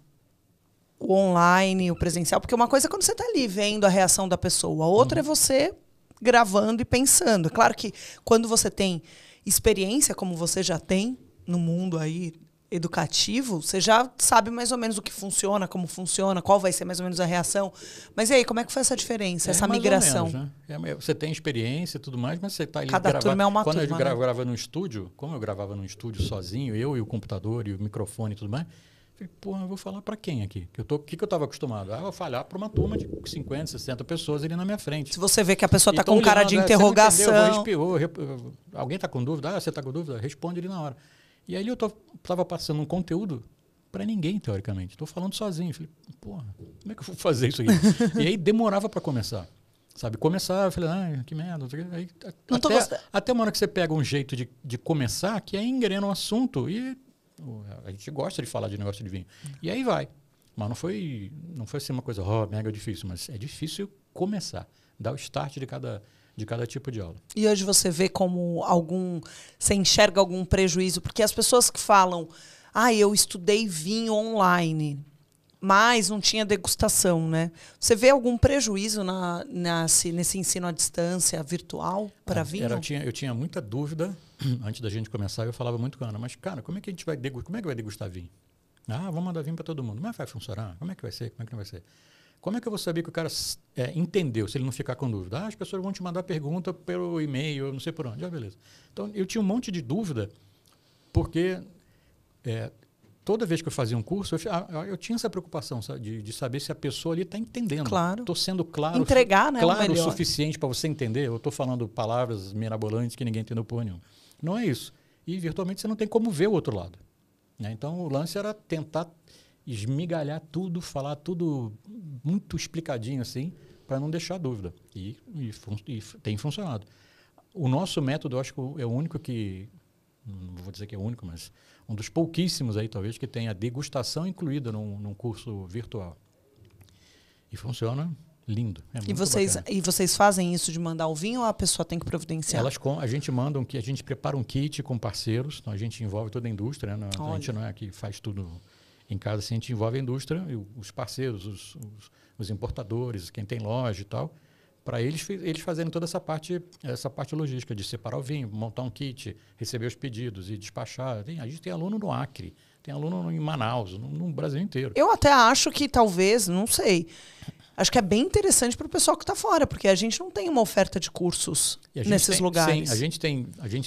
S1: o online, o presencial? Porque uma coisa é quando você está ali vendo a reação da pessoa, a outra é você gravando e pensando. Claro que quando você tem experiência, como você já tem no mundo aí educativo, você já sabe mais ou menos o que funciona, como funciona, qual vai ser mais ou menos a reação. Mas e aí, como é que foi essa diferença, essa migração?
S2: Menos, né? Você tem experiência e tudo mais, mas você está ali
S1: Cada turma é uma
S2: Quando
S1: turma,
S2: eu gravava no estúdio, como eu gravava no estúdio sozinho, eu e o computador e o microfone e tudo mais, falei, porra, eu vou falar para quem aqui? O que eu estava acostumado? Eu vou falar para uma turma de 50, 60 pessoas ali na minha frente.
S1: Se você vê que a pessoa está com cara de interrogação...
S2: Alguém está com dúvida? Você está com dúvida? Responde ali na hora. E aí eu estava passando um conteúdo para ninguém, teoricamente. Estou falando sozinho. Falei, porra, como é que eu vou fazer isso aqui? E aí demorava para começar. Sabe? Começar, eu falei, que merda. Aí, até uma hora que você pega um jeito de começar, que aí engrena o assunto e a gente gosta de falar de negócio de vinho. E aí vai. Mas não foi assim uma coisa mega difícil, mas é difícil começar, dar o start de cada tipo de aula.
S1: E hoje você vê como você enxerga algum prejuízo? Porque as pessoas que falam, eu estudei vinho online, mas não tinha degustação, né? Você vê algum prejuízo nesse ensino à distância virtual para vinho?
S2: Eu tinha muita dúvida antes da gente começar. Eu falava muito com a Ana, mas cara, como é que vai degustar vinho? Vamos mandar vinho para todo mundo. Como é que vai funcionar? Como é que vai ser? Como é que não vai ser? Como é que eu vou saber que o cara entendeu, se ele não ficar com dúvida? As pessoas vão te mandar pergunta pelo e-mail, não sei por onde. Beleza. Então, eu tinha um monte de dúvida, porque toda vez que eu fazia um curso, eu tinha essa preocupação, sabe, de saber se a pessoa ali está entendendo.
S1: Claro.
S2: Estou sendo claro.
S1: Entregar, né,
S2: claro o suficiente para você entender. Eu estou falando palavras mirabolantes que ninguém entendeu porra nenhuma. Não é isso. E, virtualmente, você não tem como ver o outro lado. Né? Então, o lance era tentar esmigalhar tudo, falar tudo muito explicadinho assim, para não deixar dúvida. E tem funcionado. O nosso método, eu acho que é o único que, não vou dizer que é o único, mas um dos pouquíssimos aí, talvez, que tem a degustação incluída num curso virtual. E funciona lindo.
S1: E vocês fazem isso de mandar o vinho ou a pessoa tem que providenciar?
S2: A gente manda a gente prepara um kit com parceiros, então a gente envolve toda a indústria, né? A gente não é que faz tudo em casa, assim, a gente envolve a indústria, os parceiros, os importadores, quem tem loja e tal, para eles fazerem toda essa parte logística de separar o vinho, montar um kit, receber os pedidos e despachar. A gente tem aluno no Acre, tem aluno em Manaus, no Brasil inteiro.
S1: Eu até acho que talvez, não sei, acho que é bem interessante para o pessoal que está fora, porque a gente não tem uma oferta de cursos nesses lugares.
S2: A gente tem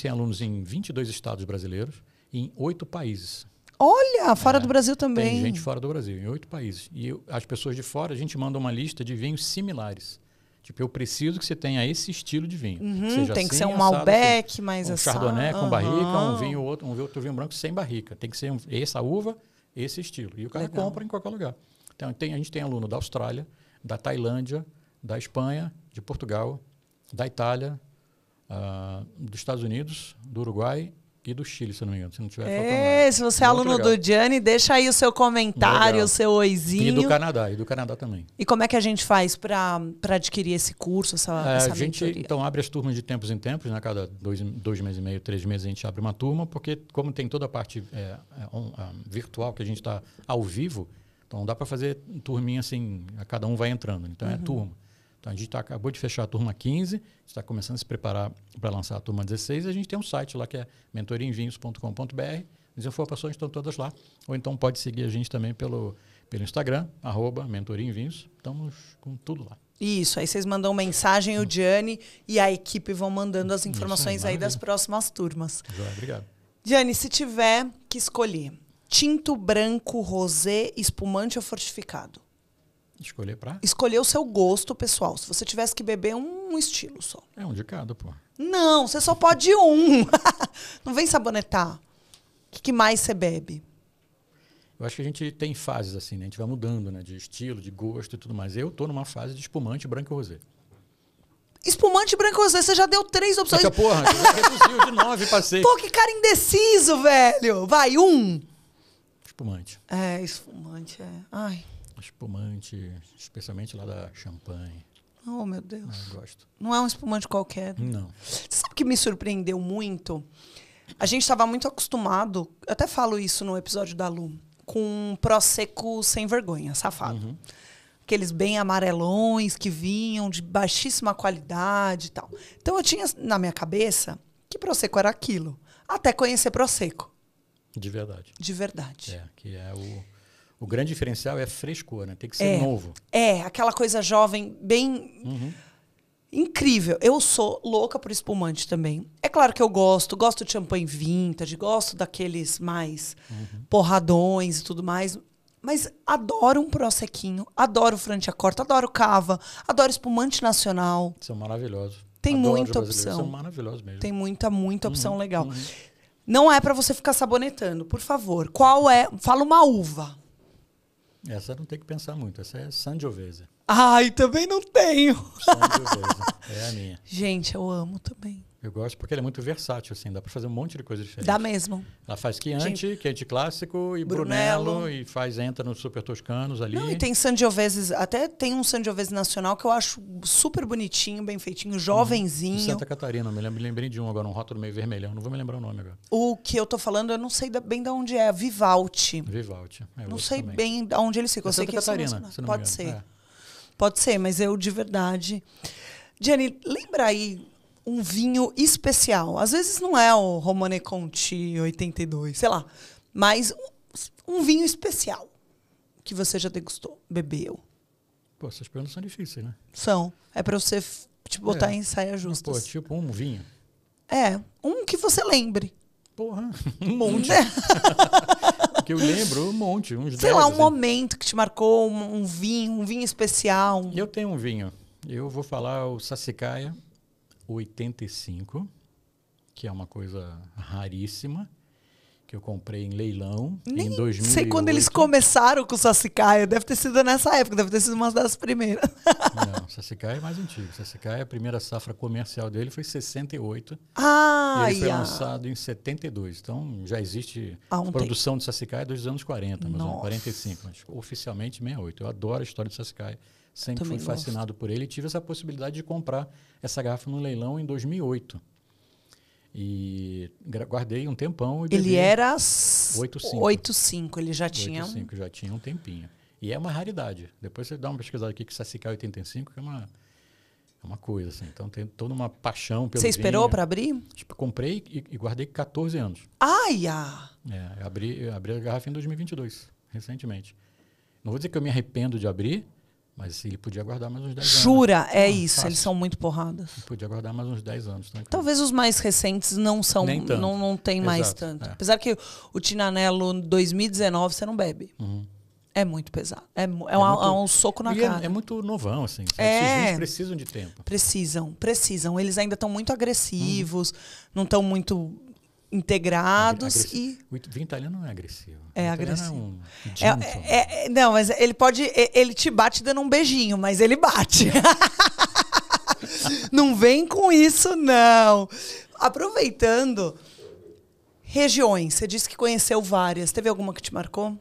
S2: alunos em 22 estados brasileiros e em 8 países.
S1: Olha, fora do Brasil também.
S2: Tem gente fora do Brasil, em 8 países. E as pessoas de fora, a gente manda uma lista de vinhos similares. Tipo, eu preciso que você tenha esse estilo de vinho. Seja
S1: tem que
S2: assim,
S1: ser um
S2: assado,
S1: Malbec, mais
S2: um
S1: assado.
S2: Chardonnay com barrica, um outro vinho branco sem barrica. Tem que ser essa uva, esse estilo. E o cara compra em qualquer lugar. Então, a gente tem aluno da Austrália, da Tailândia, da Espanha, de Portugal, da Itália, dos Estados Unidos, do Uruguai e do Chile, se eu não me engano. Se não tiver faltando
S1: Se você é aluno do Gianni, deixa aí o seu comentário, o seu oizinho.
S2: E do Canadá também.
S1: E como é que a gente faz para adquirir esse curso, essa
S2: a gente, então, abre as turmas de tempos em tempos, né? Cada 2 meses e meio, 3 meses a gente abre uma turma, porque como tem toda a parte virtual, que a gente está ao vivo, então não dá para fazer turminha assim, cada um vai entrando. Então é turma. Então, a gente acabou de fechar a turma 15, está começando a se preparar para lançar a turma 16, e a gente tem um site lá que é mentoriaemvinhos.com.br. As informações estão todas lá. Ou então pode seguir a gente também pelo Instagram, @mentoriaemvinhos. Estamos com tudo lá.
S1: Isso, aí vocês mandam mensagem, o Gianni e a equipe vão mandando as informações aí das próximas turmas.
S2: Obrigado.
S1: Gianni, se tiver que escolher tinto, branco, rosé, espumante ou fortificado? Escolher o seu gosto pessoal. Se você tivesse que beber um estilo só.
S2: É um de cada, pô.
S1: Não, você só pode um. Não vem sabonetar. O que mais você bebe?
S2: Eu acho que a gente tem fases assim, né? A gente vai mudando, né? De estilo, de gosto e tudo mais. Eu tô numa fase de espumante, branco e rosé.
S1: Espumante, branco e rosé, você já deu 3 opções.
S2: Mas, porra, você já reduziu de 9 para 6.
S1: Pô, que cara indeciso, velho. Vai, um.
S2: Espumante.
S1: Espumante, Ai.
S2: Espumante, especialmente lá da Champagne.
S1: Oh, meu Deus.
S2: Eu gosto.
S1: Não é um espumante qualquer.
S2: Não.
S1: Você sabe o que me surpreendeu muito? A gente estava muito acostumado, eu até falo isso no episódio da Lu, com Prosecco sem vergonha, safado. Aqueles bem amarelões que vinham de baixíssima qualidade e tal. Então eu tinha na minha cabeça que Prosecco era aquilo. Até conhecer Prosecco.
S2: De verdade.
S1: De verdade.
S2: Que é o grande diferencial é frescor, né? Tem que ser novo.
S1: Aquela coisa jovem, bem incrível. Eu sou louca por espumante também. É claro que eu gosto de champanhe vintage, gosto daqueles mais porradões e tudo mais. Mas adoro um prosecquinho, adoro Franciacorta, adoro cava, adoro espumante nacional.
S2: São maravilhosos.
S1: Tem muita opção.
S2: São maravilhosos mesmo.
S1: Tem muita opção legal. Não é para você ficar sabonetando, por favor. Qual é? Fala uma uva.
S2: Essa não tem que pensar muito. Essa é Sangiovese.
S1: Ai, também não tenho.
S2: Sangiovese. É a minha.
S1: Gente, eu amo também.
S2: Eu gosto porque ela é muito versátil, assim. Dá para fazer um monte de coisa diferente.
S1: Dá mesmo.
S2: Ela faz Chianti clássico e Brunello e entra nos super toscanos ali.
S1: Não, e tem Sangioveses, até tem um Sangiovese nacional que eu acho super bonitinho, bem feitinho, jovenzinho.
S2: De Santa Catarina, me lembrei de um agora, um rótulo meio vermelhão. Não vou me lembrar o nome agora.
S1: O que eu tô falando, eu não sei bem de onde é. Vivaldi.
S2: Não
S1: sei
S2: também.
S1: bem de onde ele fica. Eu sei
S2: Santa
S1: que
S2: Catarina, se não me
S1: Pode
S2: engano.
S1: ser. Pode ser, mas eu de verdade... Gianni, lembra aí um vinho especial? Às vezes não é o Romane Conti 82, sei lá. Mas um vinho especial que você já degustou, bebeu.
S2: Pô, essas perguntas são difíceis, né?
S1: São. É pra você botar em saia justa.
S2: Pô, tipo um vinho.
S1: Um que você lembre.
S2: Porra, um monte. Que eu lembro, um monte, uns 10.
S1: Sei lá, um momento que te marcou, um vinho especial.
S2: Eu tenho um vinho. Eu vou falar o Sassicaia 85, que é uma coisa raríssima, que eu comprei em leilão em 2008.
S1: Sei quando eles começaram com o Sassicaia. Deve ter sido nessa época, deve ter sido uma das primeiras.
S2: Não, o Sassicaia é mais antigo. O Sassicaia, a primeira safra comercial dele foi em 68.
S1: E
S2: ele foi lançado em 72. Então, já existe produção de Sassicaia desde os anos 40, mais ou menos, 45. Mas oficialmente 68. Eu adoro a história de Sassicaia. Sempre fui fascinado por ele e tive essa possibilidade de comprar essa garrafa no leilão em 2008. E guardei um tempão e bebi.
S1: Ele era
S2: 8,5.
S1: Ele já tinha...
S2: 8,5, já tinha um tempinho. E é uma raridade. Depois você dá uma pesquisada aqui que Sassicaia 85, que é uma coisa, assim. Então tem toda uma paixão pelo vinho.
S1: Você esperou para abrir?
S2: Tipo, comprei e guardei 14 anos. Eu abri a garrafa em 2022, recentemente. Não vou dizer que eu me arrependo de abrir, Mas ele podia guardar mais uns 10 anos.
S1: Jura? É isso,
S2: fácil.
S1: eles são muito porradas.
S2: Ele podia guardar mais uns 10 anos. Tranquilo.
S1: Talvez os mais recentes não são,
S2: Nem tanto.
S1: não tem mais
S2: Exato,
S1: tanto.
S2: é.
S1: Apesar que o Tinanello 2019 você não bebe. É muito pesado. É um soco na
S2: E
S1: cara.
S2: é muito novão, assim. Sabe?
S1: É.
S2: Esses vinhos precisam de tempo.
S1: Precisam. Eles ainda estão muito agressivos, não estão muito integrados e...
S2: O vinho italiano não é agressivo.
S1: É
S2: o
S1: agressivo.
S2: É um gentle.
S1: Não, mas ele te bate dando um beijinho, mas ele bate. Não vem com isso, não. Aproveitando, regiões. Você disse que conheceu várias. Teve alguma que te marcou?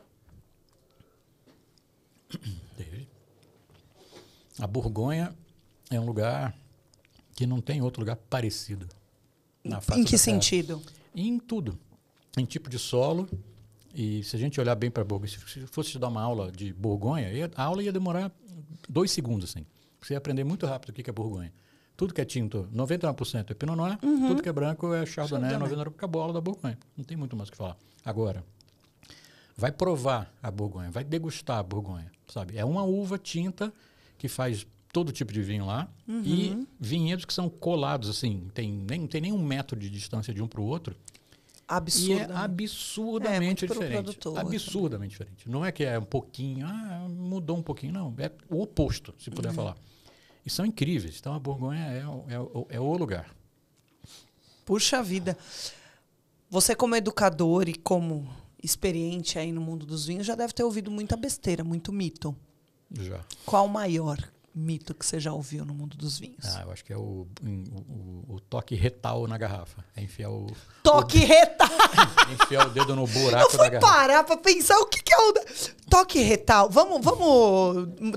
S2: A Borgonha é um lugar que não tem outro lugar parecido. Na face
S1: Em que
S2: da terra.
S1: sentido?
S2: Em tudo. Em tipo de solo. E se a gente olhar bem para a Borgonha, se fosse te dar uma aula de Borgonha, a aula ia demorar 2 segundos. Assim. Você ia aprender muito rápido o que é Borgonha. Tudo que é tinto, 99% é Pinot Noir, tudo que é branco é Chardonnay, 99% acabou a aula da Borgonha. Não tem muito mais o que falar. Agora, vai provar a Borgonha, vai degustar a Borgonha, sabe? É uma uva tinta que faz todo tipo de vinho lá e vinhedos que são colados, assim, não tem nem 1 metro de distância de um para o outro. E é absurdamente diferente. Absurdamente diferente. Não é que é um pouquinho, mudou um pouquinho, não. É o oposto, se puder falar. E são incríveis. Então a Borgonha é o lugar.
S1: Puxa vida. Você como educador e como experiente aí no mundo dos vinhos já deve ter ouvido muita besteira, muito mito.
S2: Já.
S1: Qual o maior mito que você já ouviu no mundo dos vinhos?
S2: Eu acho que é o toque retal na garrafa. É enfiar
S1: toque retal!
S2: Enfiar o dedo no buraco
S1: Eu
S2: da
S1: fui
S2: garrafa.
S1: parar pra pensar o que é o... Toque retal. Vamos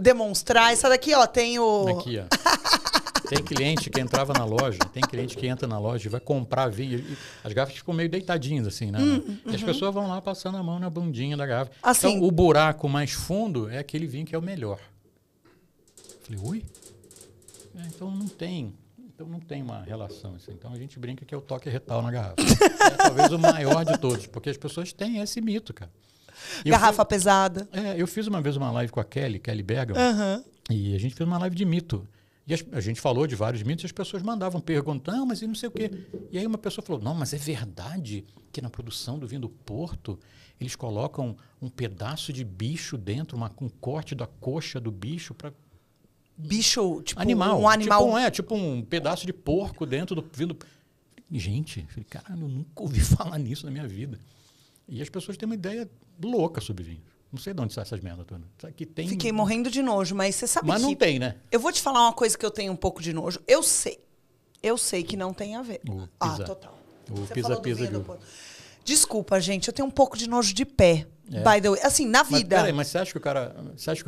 S1: demonstrar. Essa daqui, ó, tem o...
S2: Aqui, ó. Tem cliente que entrava na loja, tem cliente que entra na loja e vai comprar vinho. E as garrafas ficam meio deitadinhas, assim, né? E as pessoas vão lá passando a mão na bundinha da garrafa.
S1: Assim,
S2: então, o buraco mais fundo é aquele vinho que é o melhor. Falei, ui? Então não tem uma relação. Assim. Então a gente brinca que é o toque retal na garrafa. É talvez o maior de todos, porque as pessoas têm esse mito, cara.
S1: Garrafa pesada.
S2: Eu fiz uma vez uma live com a Kelly Bergam, e a gente fez uma live de mito. E a gente falou de vários mitos e as pessoas mandavam perguntar, mas e não sei o quê. E aí uma pessoa falou, não, mas é verdade que na produção do vinho do Porto eles colocam um pedaço de bicho dentro, um corte da coxa do bicho para...
S1: Bicho, tipo
S2: animal.
S1: Um animal...
S2: Tipo um pedaço de porco dentro do vinho. Gente, falei, caralho, eu nunca ouvi falar nisso na minha vida. E as pessoas têm uma ideia louca sobre vinho. Não sei de onde sai essas merdas todas.
S1: Fiquei morrendo de nojo, mas você sabe
S2: Mas
S1: que...
S2: não tem, né?
S1: Eu vou te falar uma coisa que eu tenho um pouco de nojo. Eu sei que não tem a ver. Total.
S2: O
S1: Você
S2: pisa-pisa.
S1: Desculpa, gente, eu tenho um pouco de nojo de pé. By the way. Assim, na vida...
S2: Mas peraí, mas você acha que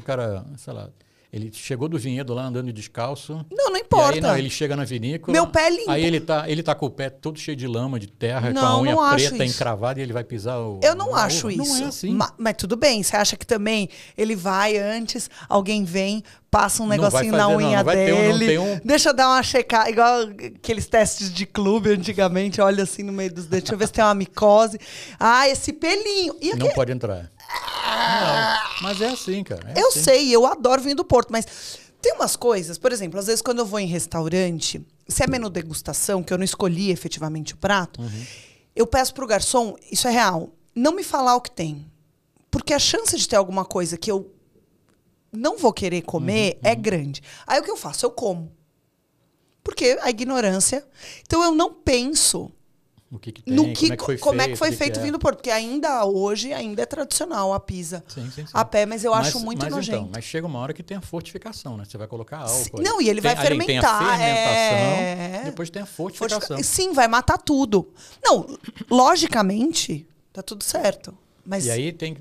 S2: o cara, sei lá... Ele chegou do vinhedo lá andando descalço.
S1: Não importa.
S2: E aí ele chega na vinícola.
S1: Meu pé é limpo.
S2: Aí ele tá com o pé todo cheio de lama, de terra, com a unha preta encravada e ele vai pisar o...
S1: Eu não acho isso.
S2: Não é assim.
S1: Mas tudo bem. Você acha que também ele vai antes, alguém vem, passa um negocinho na unha dele. Deixa eu dar uma checada, igual aqueles testes de clube antigamente, olha assim no meio dos dedos, deixa eu ver se tem uma micose. Esse pelinho.
S2: Não pode entrar. Não, mas é assim, cara.
S1: Eu sei, eu adoro vinho do Porto, mas tem umas coisas, por exemplo, às vezes quando eu vou em restaurante, se é menu degustação, que eu não escolhi efetivamente o prato, eu peço pro garçom, isso é real, não me falar o que tem. Porque a chance de ter alguma coisa que eu não vou querer comer é grande. Aí o que eu faço? Eu como. Porque a ignorância. Então eu não penso...
S2: O que tem,
S1: como é que foi feito o vinho do Porto. Porque hoje é tradicional a pisa.
S2: Sim.
S1: A pé, mas eu acho muito nojento.
S2: Então, mas chega uma hora que tem a fortificação, né? Você vai colocar álcool.
S1: Não, e ele vai fermentar.
S2: Tem a fermentação, depois tem a fortificação.
S1: Sim, vai matar tudo. Não, logicamente, tá tudo certo. Mas
S2: e aí tem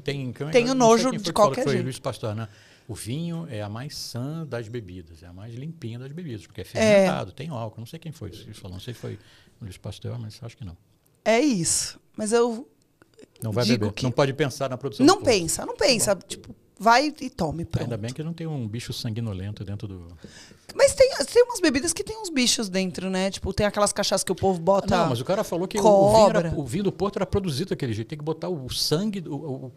S1: o nojo de qualquer jeito.
S2: Foi Luiz Pasteur, né? O vinho é a mais sã das bebidas, é a mais limpinha das bebidas, porque é fermentado, tem álcool. Não sei quem foi isso falou, não sei se foi Luiz Pasteur, mas acho que não.
S1: É isso. Mas eu
S2: não vai beber, não pode pensar na produção.
S1: Não pensa. Tipo, vai e tome, pronto.
S2: Ainda bem que não tem um bicho sanguinolento dentro do...
S1: Mas tem umas bebidas que tem uns bichos dentro, né? Tipo, tem aquelas cachaças que o povo bota.
S2: Não, mas o cara falou que
S1: cobra.
S2: o vinho do Porto era produzido daquele jeito. Tem que botar o sangue...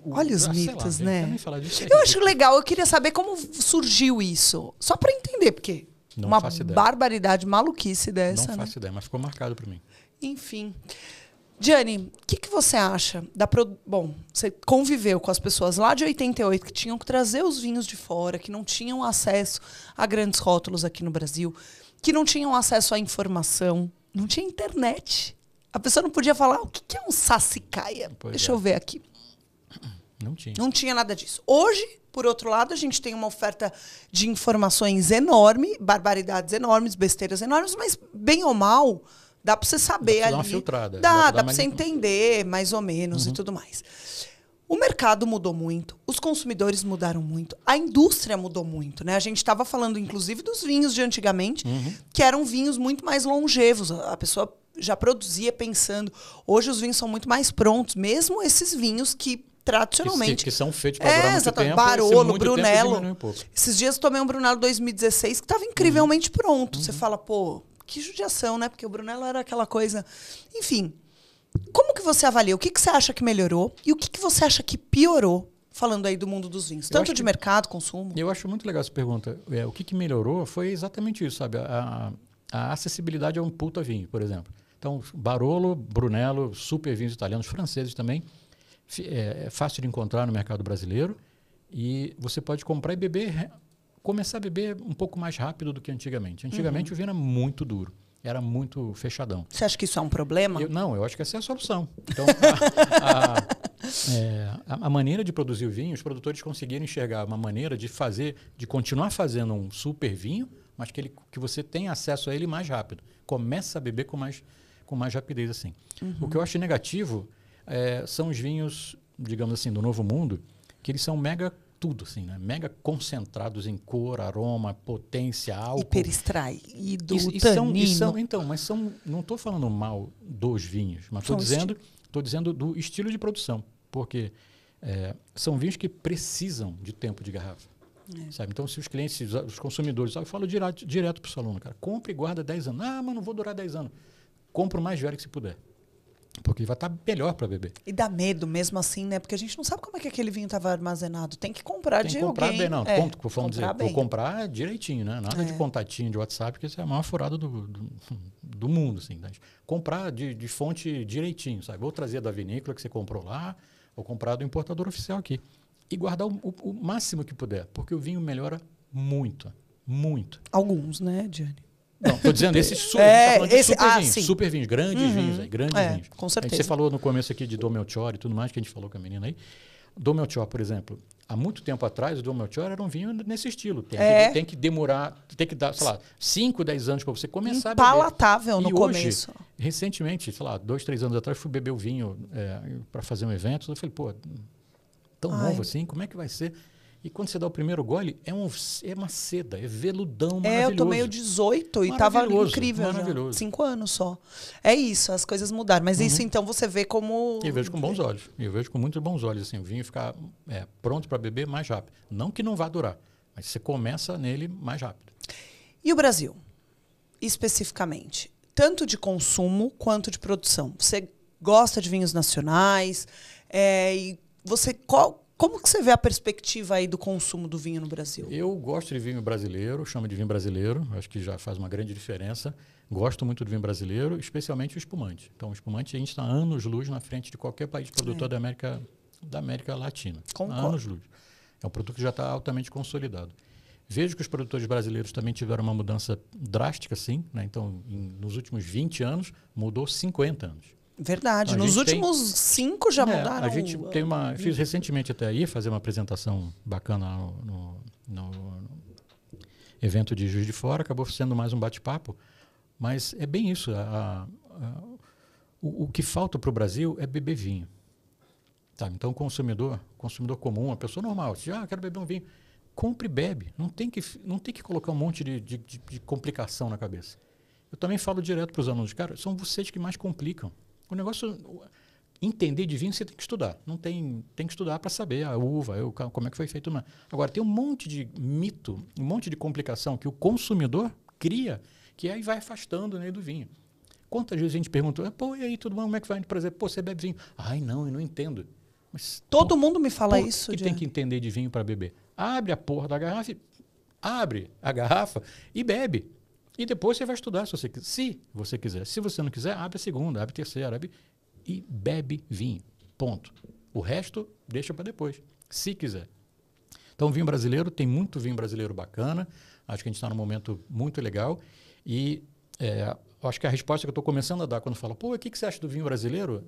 S1: Olha os mitos, né?
S2: Não nem falar disso.
S1: Eu acho legal, eu queria saber como surgiu isso. Só pra entender, porque
S2: Não
S1: uma
S2: faço ideia.
S1: barbaridade, maluquice dessa,
S2: Não
S1: né?
S2: faço ideia, mas ficou marcado para mim.
S1: Enfim. Gianni, o que você acha Bom, você conviveu com as pessoas lá de 88 que tinham que trazer os vinhos de fora, que não tinham acesso a grandes rótulos aqui no Brasil, que não tinham acesso à informação, não tinha internet. A pessoa não podia falar o que é um sassicaia. Deixa eu ver aqui.
S2: Não tinha.
S1: Não tinha nada disso. Hoje, por outro lado, a gente tem uma oferta de informações enorme, barbaridades enormes, besteiras enormes, mas bem ou mal... Dá para você saber
S2: dá
S1: ali.
S2: Uma filtrada.
S1: Dá para você entender mais ou menos e tudo mais. O mercado mudou muito, os consumidores mudaram muito, a indústria mudou muito, né? A gente estava falando, inclusive, dos vinhos de antigamente, que eram vinhos muito mais longevos. A pessoa já produzia pensando. Hoje os vinhos são muito mais prontos, mesmo esses vinhos que tradicionalmente...
S2: Que são feitos para durar muito tempo.
S1: Barolo, Brunello.
S2: Um
S1: Esses dias eu tomei um Brunello 2016 que estava incrivelmente pronto. Você fala, pô... Que judiação, né? Porque o Brunello era aquela coisa... Enfim, como que você avalia? O que você acha que melhorou? E o que você acha que piorou? Falando aí do mundo dos vinhos. Tanto de mercado, consumo.
S2: Eu acho muito legal essa pergunta. O que melhorou foi exatamente isso, sabe? A acessibilidade a um puta vinho, por exemplo. Então, Barolo, Brunello, super vinhos italianos, franceses também. É fácil de encontrar no mercado brasileiro. E você pode comprar e beber... Começar a beber um pouco mais rápido do que antigamente. Antigamente o vinho era muito duro, era muito fechadão.
S1: Você acha que isso é um problema?
S2: Eu acho que essa é a solução. Então, a maneira de produzir o vinho, os produtores conseguiram enxergar uma maneira de continuar fazendo um super vinho, mas que você tenha acesso a ele mais rápido. Começa a beber com mais rapidez assim. O que eu acho negativo são os vinhos, digamos assim, do Novo Mundo, que eles são tudo, assim, né? Mega concentrados em cor, aroma, potência, álcool.
S1: Hiperextraído, tanino.
S2: Não estou falando mal dos vinhos, mas estou dizendo do estilo de produção, porque são vinhos que precisam de tempo de garrafa. Sabe? Então, se os clientes, os consumidores, eu falo direto para o aluno, cara, compra e guarda 10 anos. Ah, mas não vou durar 10 anos. Compra o mais velho que se puder. Porque vai estar melhor para beber.
S1: E dá medo mesmo assim, né? Porque a gente não sabe como é que aquele vinho estava armazenado. Tem que comprar de alguém.
S2: Bem, não. Vou comprar direitinho, né? Nada de contatinho de WhatsApp, porque isso é a maior furada do mundo. Assim, né? Comprar de fonte direitinho, sabe? Vou trazer da vinícola que você comprou lá, ou comprar do importador oficial aqui. E guardar o máximo que puder, porque o vinho melhora muito, muito.
S1: Alguns, né, Gianni?
S2: Não, estou dizendo esses super vinhos, grandes vinhos.
S1: Com certeza.
S2: Você falou no começo aqui de Dom Melchior e tudo mais, que a gente falou com a menina aí. Dom Melchior, por exemplo, há muito tempo atrás, o Dom Melchior era um vinho nesse estilo. Tem que demorar, tem que dar, sei lá, 5, 10 anos para você começar a beber.
S1: Impalatável no começo.
S2: Recentemente, sei lá, 2, 3 anos atrás, fui beber o vinho para fazer um evento. Eu falei, pô, tão novo assim, como é que vai ser? E quando você dá o primeiro gole, é uma seda, é veludão maravilhoso.
S1: Eu tomei o 18 e estava incrível.
S2: Maravilhoso.
S1: Já. 5 anos só. É isso, as coisas mudaram. Mas isso, então, você vê como...
S2: Eu vejo com bons olhos. Eu vejo com muitos bons olhos. Assim, o vinho ficar pronto para beber mais rápido. Não que não vá durar, mas você começa nele mais rápido.
S1: E o Brasil, especificamente? Tanto de consumo quanto de produção. Você gosta de vinhos nacionais? E você... Como que você vê a perspectiva aí do consumo do vinho no Brasil?
S2: Eu gosto de vinho brasileiro, chamo de vinho brasileiro, acho que já faz uma grande diferença. Gosto muito do vinho brasileiro, especialmente o espumante. Então, o espumante a gente está anos-luz na frente de qualquer país produtor da América Latina.
S1: Concordo.
S2: Anos-luz. É um produto que já está altamente consolidado. Vejo que os produtores brasileiros também tiveram uma mudança drástica, sim. Né? Então, nos últimos 20 anos, mudou 50 anos.
S1: Verdade. Nos últimos 5 já mudaram.
S2: A gente tem fiz recentemente até aí fazer uma apresentação bacana no evento de Juiz de Fora, acabou sendo mais um bate-papo, mas é bem isso. O que falta para o Brasil é beber vinho. Tá? Então o consumidor comum, a pessoa normal, diz, quero beber um vinho, compre e bebe. Não tem que colocar um monte de complicação na cabeça. Eu também falo direto para os alunos, cara, são vocês que mais complicam. O negócio, entender de vinho você tem que estudar. Não tem que estudar para saber a uva, como é que foi feito. Agora, tem um monte de mito, um monte de complicação que o consumidor cria, que aí vai afastando, né, do vinho. Quantas vezes a gente pergunta, pô, e aí, tudo bom? Como é que vai? Por exemplo, pô, você bebe vinho? Ai, não, eu não entendo. Mas
S1: todo mundo me fala isso.
S2: Que tem que entender de vinho para beber? Abre a porra da garrafa, abre a garrafa e bebe. E depois você vai estudar se você quiser. Se você não quiser, abre a segunda, abre a terceira, e bebe vinho. Ponto. O resto, deixa para depois, se quiser. Então, vinho brasileiro, tem muito vinho brasileiro bacana. Acho que a gente está num momento muito legal. E acho que a resposta que eu estou começando a dar quando falo, pô, o que você acha do vinho brasileiro?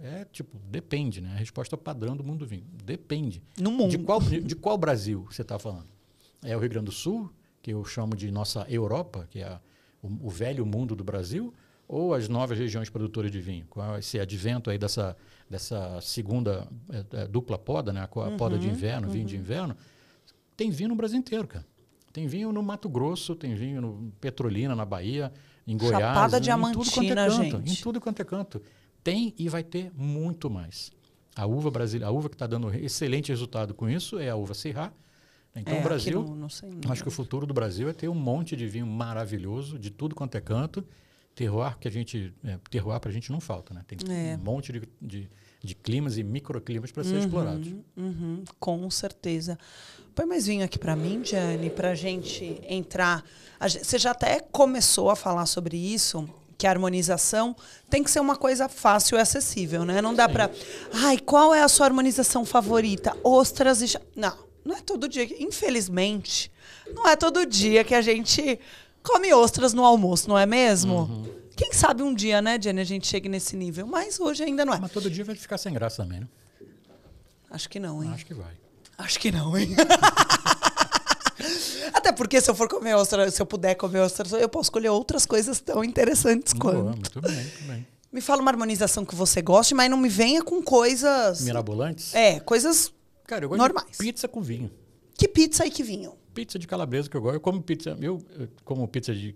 S2: Depende, né? A resposta padrão do mundo do vinho. Depende.
S1: No mundo.
S2: De qual Brasil você está falando? É o Rio Grande do Sul, que eu chamo de nossa Europa, que é o velho mundo do Brasil, ou as novas regiões produtoras de vinho? Com esse advento aí dessa segunda dupla poda, né? A poda de inverno, vinho de inverno, tem vinho no Brasil inteiro, cara. Tem vinho no Mato Grosso, tem vinho no Petrolina, na Bahia, em Goiás,
S1: Chapada Diamantina,
S2: em tudo quanto é canto. Tem e vai ter muito mais. A uva brasileira, a uva que está dando excelente resultado com isso é a uva Syrah. Então, o Brasil, acho que o futuro do Brasil é ter um monte de vinho maravilhoso, de tudo quanto é canto. Terroir, terroir para a gente não falta, né? Tem um monte de climas e microclimas para ser explorados.
S1: Com certeza. Põe mais vinho aqui para mim, Gianni, para a gente entrar. Você já até começou a falar sobre isso, que a harmonização tem que ser uma coisa fácil e acessível, né? Não dá para... Ai, qual é a sua harmonização favorita? Ostras e... Não é todo dia, infelizmente, não é todo dia que a gente come ostras no almoço, não é mesmo? Quem sabe um dia, né, Gianni, a gente chegue nesse nível, mas hoje ainda não é.
S2: Mas todo dia vai ficar sem graça também, né?
S1: Acho que não, hein?
S2: Acho que vai.
S1: Acho que não, hein? Até porque se eu for comer ostra, se eu puder comer ostra, eu posso escolher outras coisas tão interessantes quanto.
S2: Muito bem, muito bem.
S1: Me fala uma harmonização que você goste, mas não me venha com coisas...
S2: Mirabolantes?
S1: Coisas...
S2: Cara, eu gosto
S1: normais.
S2: de pizza com vinho.
S1: Que pizza e que vinho?
S2: Pizza de calabresa que eu gosto. Eu como pizza, como pizza de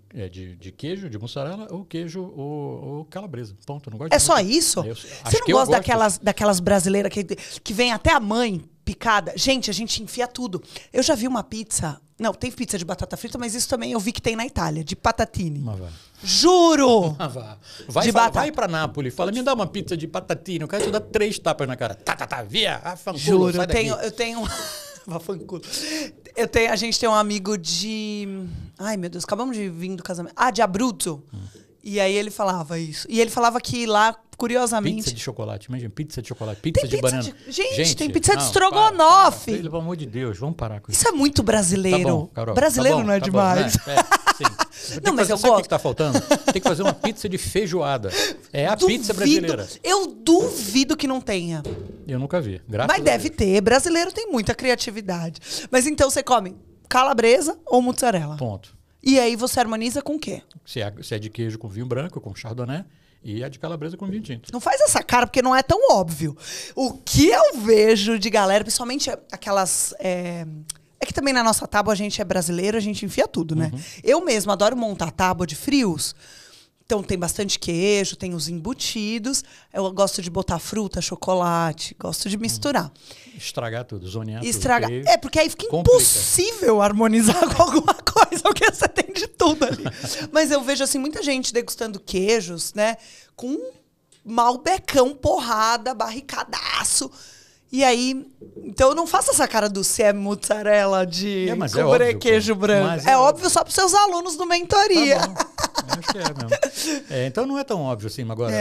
S2: queijo, de mussarela, ou queijo ou calabresa. Ponto. Eu não gosto de
S1: só isso? Você não gosta daquelas brasileiras que vem até a mãe picada? Gente, a gente enfia tudo. Eu já vi uma pizza... Não, tem pizza de batata frita, mas isso também eu vi que tem na Itália, de patatine.
S2: Mas vai.
S1: Juro!
S2: Vai pra Nápoles, fala, me dá uma pizza de patatine. O cara te dá 3 tapas na cara. Via, fanculo,
S1: juro,
S2: sai daqui.
S1: eu tenho... A gente tem um amigo de... Ai, meu Deus, acabamos de vir do casamento. De Abruzzo. E aí ele falava isso. E ele falava que lá, curiosamente...
S2: Pizza de chocolate, imagina, pizza de chocolate, pizza de banana.
S1: Gente, tem pizza de estrogonofe.
S2: Pelo amor de Deus, vamos parar com isso.
S1: Isso é muito brasileiro. Tá bom, Carol, brasileiro não é demais.
S2: Bom, né? Sim. Não, mas eu gosto. Sabe o que tá faltando? Tem que fazer uma pizza de feijoada. É a pizza brasileira.
S1: Eu duvido que não tenha.
S2: Eu nunca vi, graças a Deus.
S1: Mas deve ter. Brasileiro tem muita criatividade. Mas então você come calabresa ou mozzarella?
S2: Ponto.
S1: E aí você harmoniza com o quê?
S2: Se é de queijo com vinho branco, com chardonnay, e a de calabresa com vinho tinto.
S1: Não faz essa cara, porque não é tão óbvio. O que eu vejo de galera, principalmente aquelas... É que também na nossa tábua a gente é brasileiro, a gente enfia tudo, né? Eu mesma adoro montar tábua de frios. Então tem bastante queijo, tem os embutidos. Eu gosto de botar fruta, chocolate, gosto de misturar.
S2: Estragar tudo, zonear tudo.
S1: Estragar. Porque aí fica impossível harmonizar com alguma coisa, porque você tem de tudo ali. Mas eu vejo assim muita gente degustando queijos, né? Com malbecão, porrada, barricadaço. E aí, então eu não faço essa cara do se é mozzarella de queijo branco. É óbvio só para os seus alunos do mentoria.
S2: Tá bom. Acho que é mesmo. Então não é tão óbvio assim, agora...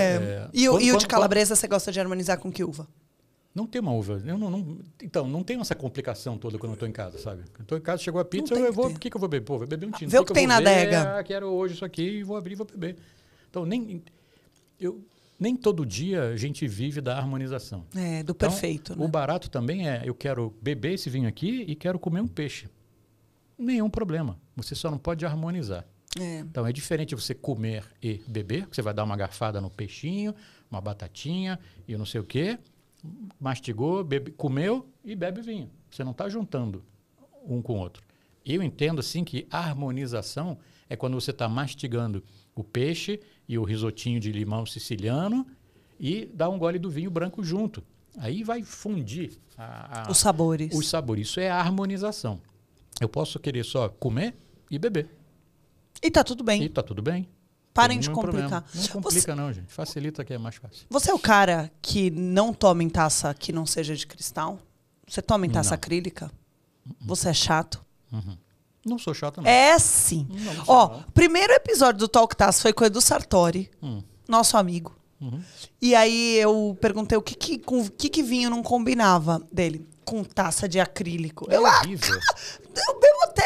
S1: E o de calabresa você gosta de harmonizar com que uva?
S2: Não tem uma uva. Então, não tem essa complicação toda quando eu estou em casa, sabe? Eu estou em casa, chegou a pizza, eu vou... O que eu vou beber? Pô, vou beber um tinto.
S1: Vê o que tem na adega.
S2: Quero hoje isso aqui e vou abrir e vou beber. Então, nem todo dia a gente vive da harmonização.
S1: Do perfeito.
S2: Né? O barato também eu quero beber esse vinho aqui e quero comer um peixe. Nenhum problema. Você só não pode harmonizar. Então é diferente você comer e beber, que você vai dar uma garfada no peixinho, uma batatinha e não sei o quê, mastigou, comeu e bebe vinho. Você não está juntando um com o outro. Eu entendo assim que a harmonização é quando você está mastigando o peixe e o risotinho de limão siciliano e dá um gole do vinho branco junto. Aí vai fundir
S1: os sabores.
S2: Os sabores. Isso é a harmonização. Eu posso querer só comer e beber.
S1: E tá tudo bem.
S2: E tá tudo bem.
S1: Parem de complicar.
S2: Não complica não, gente. Facilita que é mais fácil.
S1: Você é o cara que não toma em taça que não seja de cristal? Você toma em taça acrílica? Você é chato?
S2: Não sou chato, não.
S1: É sim. Ó, o primeiro episódio do Talk Taça foi com o Edu Sartori, nosso amigo. E aí eu perguntei o que vinho não combinava dele. Com taça de acrílico.
S2: É horrível.
S1: Eu bebo até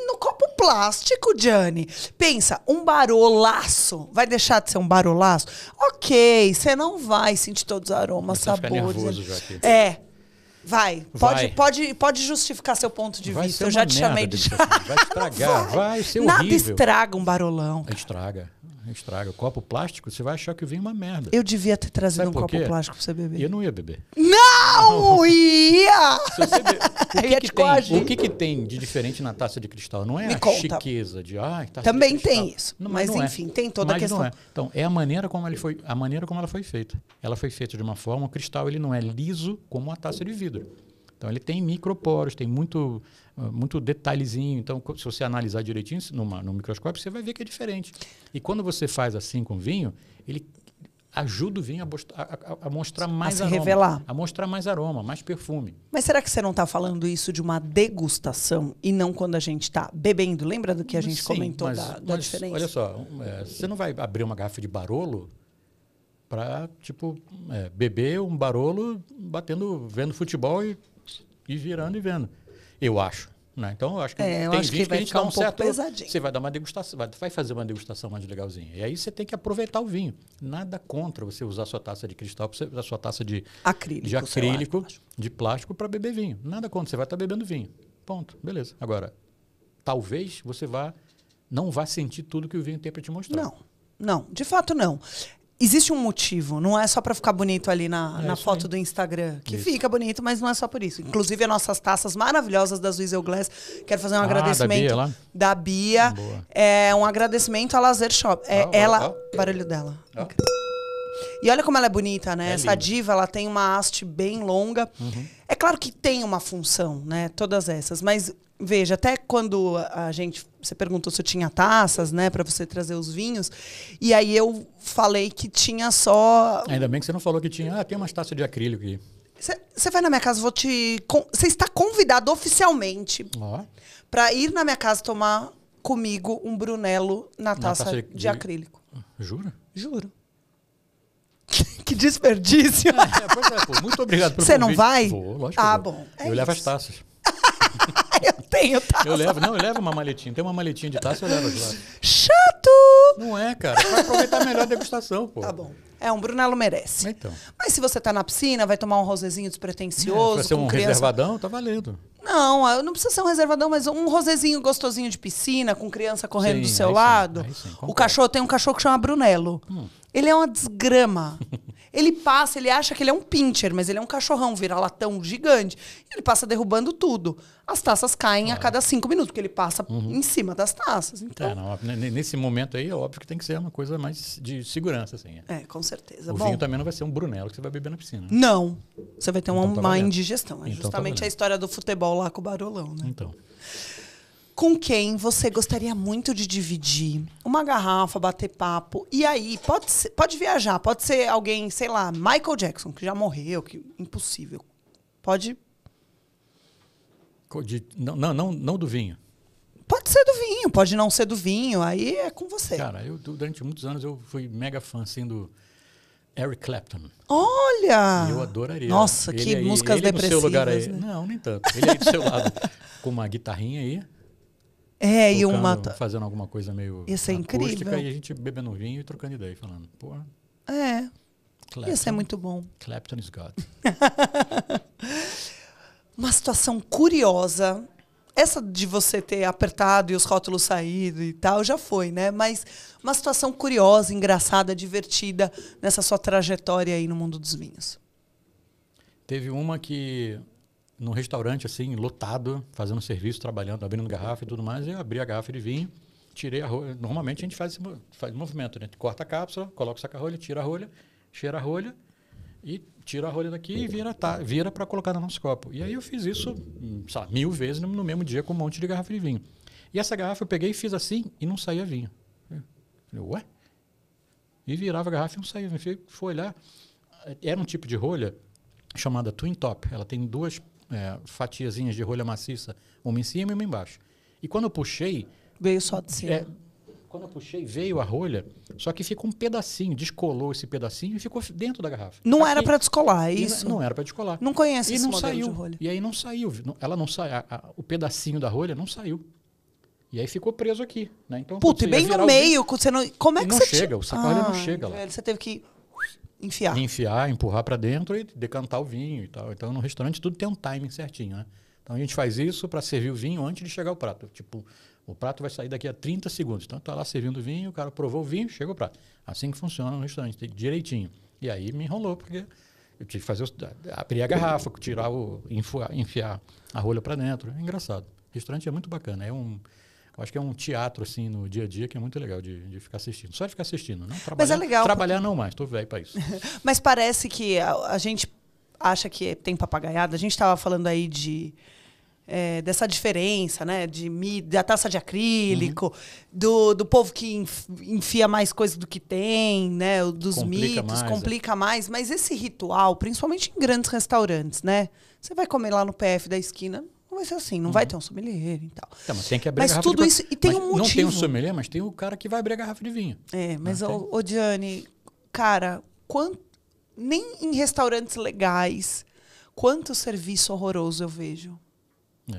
S1: no copo plástico, Gianni. Pensa, um barolaço. Vai deixar de ser um barolaço? Ok, você não vai sentir todos os aromas, sabores.
S2: Nervoso já aqui.
S1: Vai. Pode justificar seu ponto de vista. Eu já te chamei de chato.
S2: Vai estragar, vai ser
S1: Nada
S2: horrível.
S1: estraga um barolão.
S2: Estraga. O copo plástico, você vai achar que o vinho é uma merda.
S1: Eu devia ter trazido
S2: Sabe
S1: um
S2: por
S1: copo
S2: quê?
S1: plástico pra você beber.
S2: Eu não ia beber.
S1: Não ia!
S2: O que tem de diferente na taça de cristal? Não é
S1: Me
S2: a
S1: conta.
S2: chiqueza de taça
S1: Também
S2: de cristal.
S1: tem isso.
S2: Não,
S1: mas
S2: não
S1: enfim, tem toda a
S2: Mas
S1: questão.
S2: não é. Então, é a maneira como ela foi feita. Ela foi feita de uma forma, o cristal ele não é liso como a taça de vidro. Então, ele tem microporos, tem muito detalhezinho. Então, se você analisar direitinho no microscópio, você vai ver que é diferente. E quando você faz assim com vinho, ele ajuda o vinho a mostrar mais
S1: se
S2: aroma.
S1: revelar.
S2: A mostrar mais aroma, mais perfume.
S1: Mas será que você não está falando isso de uma degustação e não quando a gente está bebendo? Lembra do que a gente comentou da diferença?
S2: Olha só, você não vai abrir uma garrafa de Barolo para beber um Barolo vendo futebol e virando e vendo. Eu acho. Né? Então, eu acho que
S1: eu
S2: tem
S1: acho
S2: gente
S1: que vai
S2: a gente
S1: ficar
S2: dá
S1: um pouco pesadinho.
S2: Você vai dar uma degustação, vai fazer uma degustação mais legalzinha. E aí você tem que aproveitar o vinho. Nada contra você usar a sua taça de cristal, você usar a sua taça de acrílico, de plástico para beber vinho. Nada contra, você vai estar bebendo vinho. Ponto. Beleza. Agora, talvez você não vá sentir tudo que o vinho tem para te mostrar.
S1: Não, de fato não. Existe um motivo, não é só para ficar bonito ali na foto do Instagram, que fica bonito, mas não é só por isso. Inclusive, as nossas taças maravilhosas da Zuizel Glass, quero fazer um agradecimento da Bia.
S2: Boa.
S1: É um agradecimento à Lazer Shop. Barulho dela. E olha como ela é bonita, né? Essa diva, ela tem uma haste bem longa. É claro que tem uma função, né? Todas essas, mas veja, até quando você perguntou se eu tinha taças, né, para você trazer os vinhos, e aí eu falei que tinha só...
S2: Ainda bem que você não falou que tinha, tem umas taças de acrílico aqui.
S1: Você vai na minha casa, você está convidado oficialmente para ir na minha casa tomar comigo um Brunello na taça de acrílico.
S2: Jura?
S1: Juro. Que desperdício.
S2: Pô, muito obrigado pelo convite.
S1: Você não vai?
S2: Vou, lógico.
S1: Bom.
S2: Eu levo as taças.
S1: Eu tenho taça.
S2: Eu levo uma maletinha. Tem uma maletinha de taça, eu levo as taças.
S1: Chato!
S2: Não é, cara. Vai aproveitar melhor a degustação, pô.
S1: Tá bom. Um Brunello merece.
S2: Então.
S1: Mas se você tá na piscina, vai tomar um rosezinho despretensioso.
S2: Vai ser um reservadão, tá valendo.
S1: Não precisa ser um reservadão, mas um rosezinho gostosinho de piscina, com criança correndo do seu lado.
S2: Sim,
S1: o cachorro tem um cachorro que chama Brunello. Ele é uma desgrama. Ele passa, ele acha que ele é um pincher, mas ele é um cachorrão, vira-latão gigante. Ele passa derrubando tudo. As taças caem a cada 5 minutos, porque ele passa em cima das taças. Então...
S2: nesse momento aí, é óbvio que tem que ser uma coisa mais de segurança, assim.
S1: Com certeza.
S2: O vinho também não vai ser um Brunello que você vai beber na piscina.
S1: Não. Você vai ter uma indigestão. É justamente a história do futebol lá com o Barolão, né?
S2: Então.
S1: Com quem você gostaria muito de dividir uma garrafa, bater papo? E aí, pode viajar, pode ser alguém, sei lá, Michael Jackson, que já morreu, que impossível. Pode...
S2: Não do vinho.
S1: Pode ser do vinho, pode não ser do vinho, aí é com você.
S2: Cara, durante muitos anos eu fui mega fã, assim, do Eric Clapton.
S1: Olha!
S2: Eu adoraria.
S1: Nossa, que músicas depressivas.
S2: No seu lugar aí.
S1: Né?
S2: Não, nem tanto. Ele aí do seu lado, com uma guitarrinha aí.
S1: E
S2: fazendo alguma coisa meio
S1: ia ser incrível.
S2: E a gente bebendo vinho e trocando ideia, falando, pô...
S1: Ia ser muito bom.
S2: Clapton is God.
S1: Uma situação curiosa. Essa de você ter apertado e os rótulos saído e tal, já foi, né? Mas uma situação curiosa, engraçada, divertida nessa sua trajetória aí no mundo dos vinhos.
S2: Teve uma que... num restaurante, assim, lotado, fazendo serviço, trabalhando, abrindo garrafa e tudo mais, eu abri a garrafa de vinho, tirei a rolha. Normalmente a gente faz movimento, né? Corta a cápsula, coloca o saca-rolha, tira a rolha, cheira a rolha e tira a rolha daqui e vira para colocar no nosso copo. E aí eu fiz isso, sei lá, 1000 vezes no mesmo dia com um monte de garrafa de vinho. E essa garrafa eu peguei e fiz assim e não saía vinho. Eu falei, ué? E virava a garrafa e não saía vinho. Fui olhar, era um tipo de rolha chamada Twin Top. Ela tem 2 fatiazinhas de rolha maciça, uma em cima e uma embaixo. E quando eu puxei...
S1: Veio só de cima.
S2: Quando eu puxei, veio a rolha, só que ficou um pedacinho, descolou esse pedacinho e ficou dentro da garrafa.
S1: Não era para descolar, é isso?
S2: Não era para descolar.
S1: Não conheço esse
S2: não
S1: modelo
S2: saiu.
S1: de rolha.
S2: E aí não saiu. Ela não sai, o pedacinho da rolha não saiu. E aí ficou preso aqui. Né? Então,
S1: puta, e bem no meio, você não, como é que
S2: não
S1: você...
S2: chega, o saca-rolha não chega lá.
S1: Você teve que enfiar.
S2: Empurrar para dentro e decantar o vinho e tal. Então, no restaurante, tudo tem um timing certinho, né? Então, a gente faz isso para servir o vinho antes de chegar ao prato. Tipo, o prato vai sair daqui a 30 segundos. Então, tá lá servindo o vinho, o cara provou o vinho, chega o prato. Assim que funciona no restaurante, direitinho. E aí me enrolou, porque eu tive que fazer abrir a garrafa, enfiar a rolha para dentro. É engraçado. O restaurante é muito bacana. Eu acho que é um teatro, assim, no dia a dia, que é muito legal de ficar assistindo. Só de ficar assistindo, não trabalhar.
S1: Mas é legal.
S2: Trabalhar não mais, estou velho para isso.
S1: Mas parece que a gente acha que tem papagaiada. A gente estava falando aí dessa diferença, né? Da taça de acrílico, do povo que enfia mais coisa do que tem, né? Dos mitos, complica mais. Mas esse ritual, principalmente em grandes restaurantes, né? Você vai comer lá no PF da esquina, não vai ser assim, não vai ter um sommelier e tal.
S2: Então, mas tem que abrir a garrafa
S1: tudo isso, e tem um motivo.
S2: Não tem um sommelier, mas tem o cara que vai abrir a garrafa de vinho.
S1: Mas, ô Diane, cara, nem em restaurantes legais, quanto serviço horroroso eu vejo.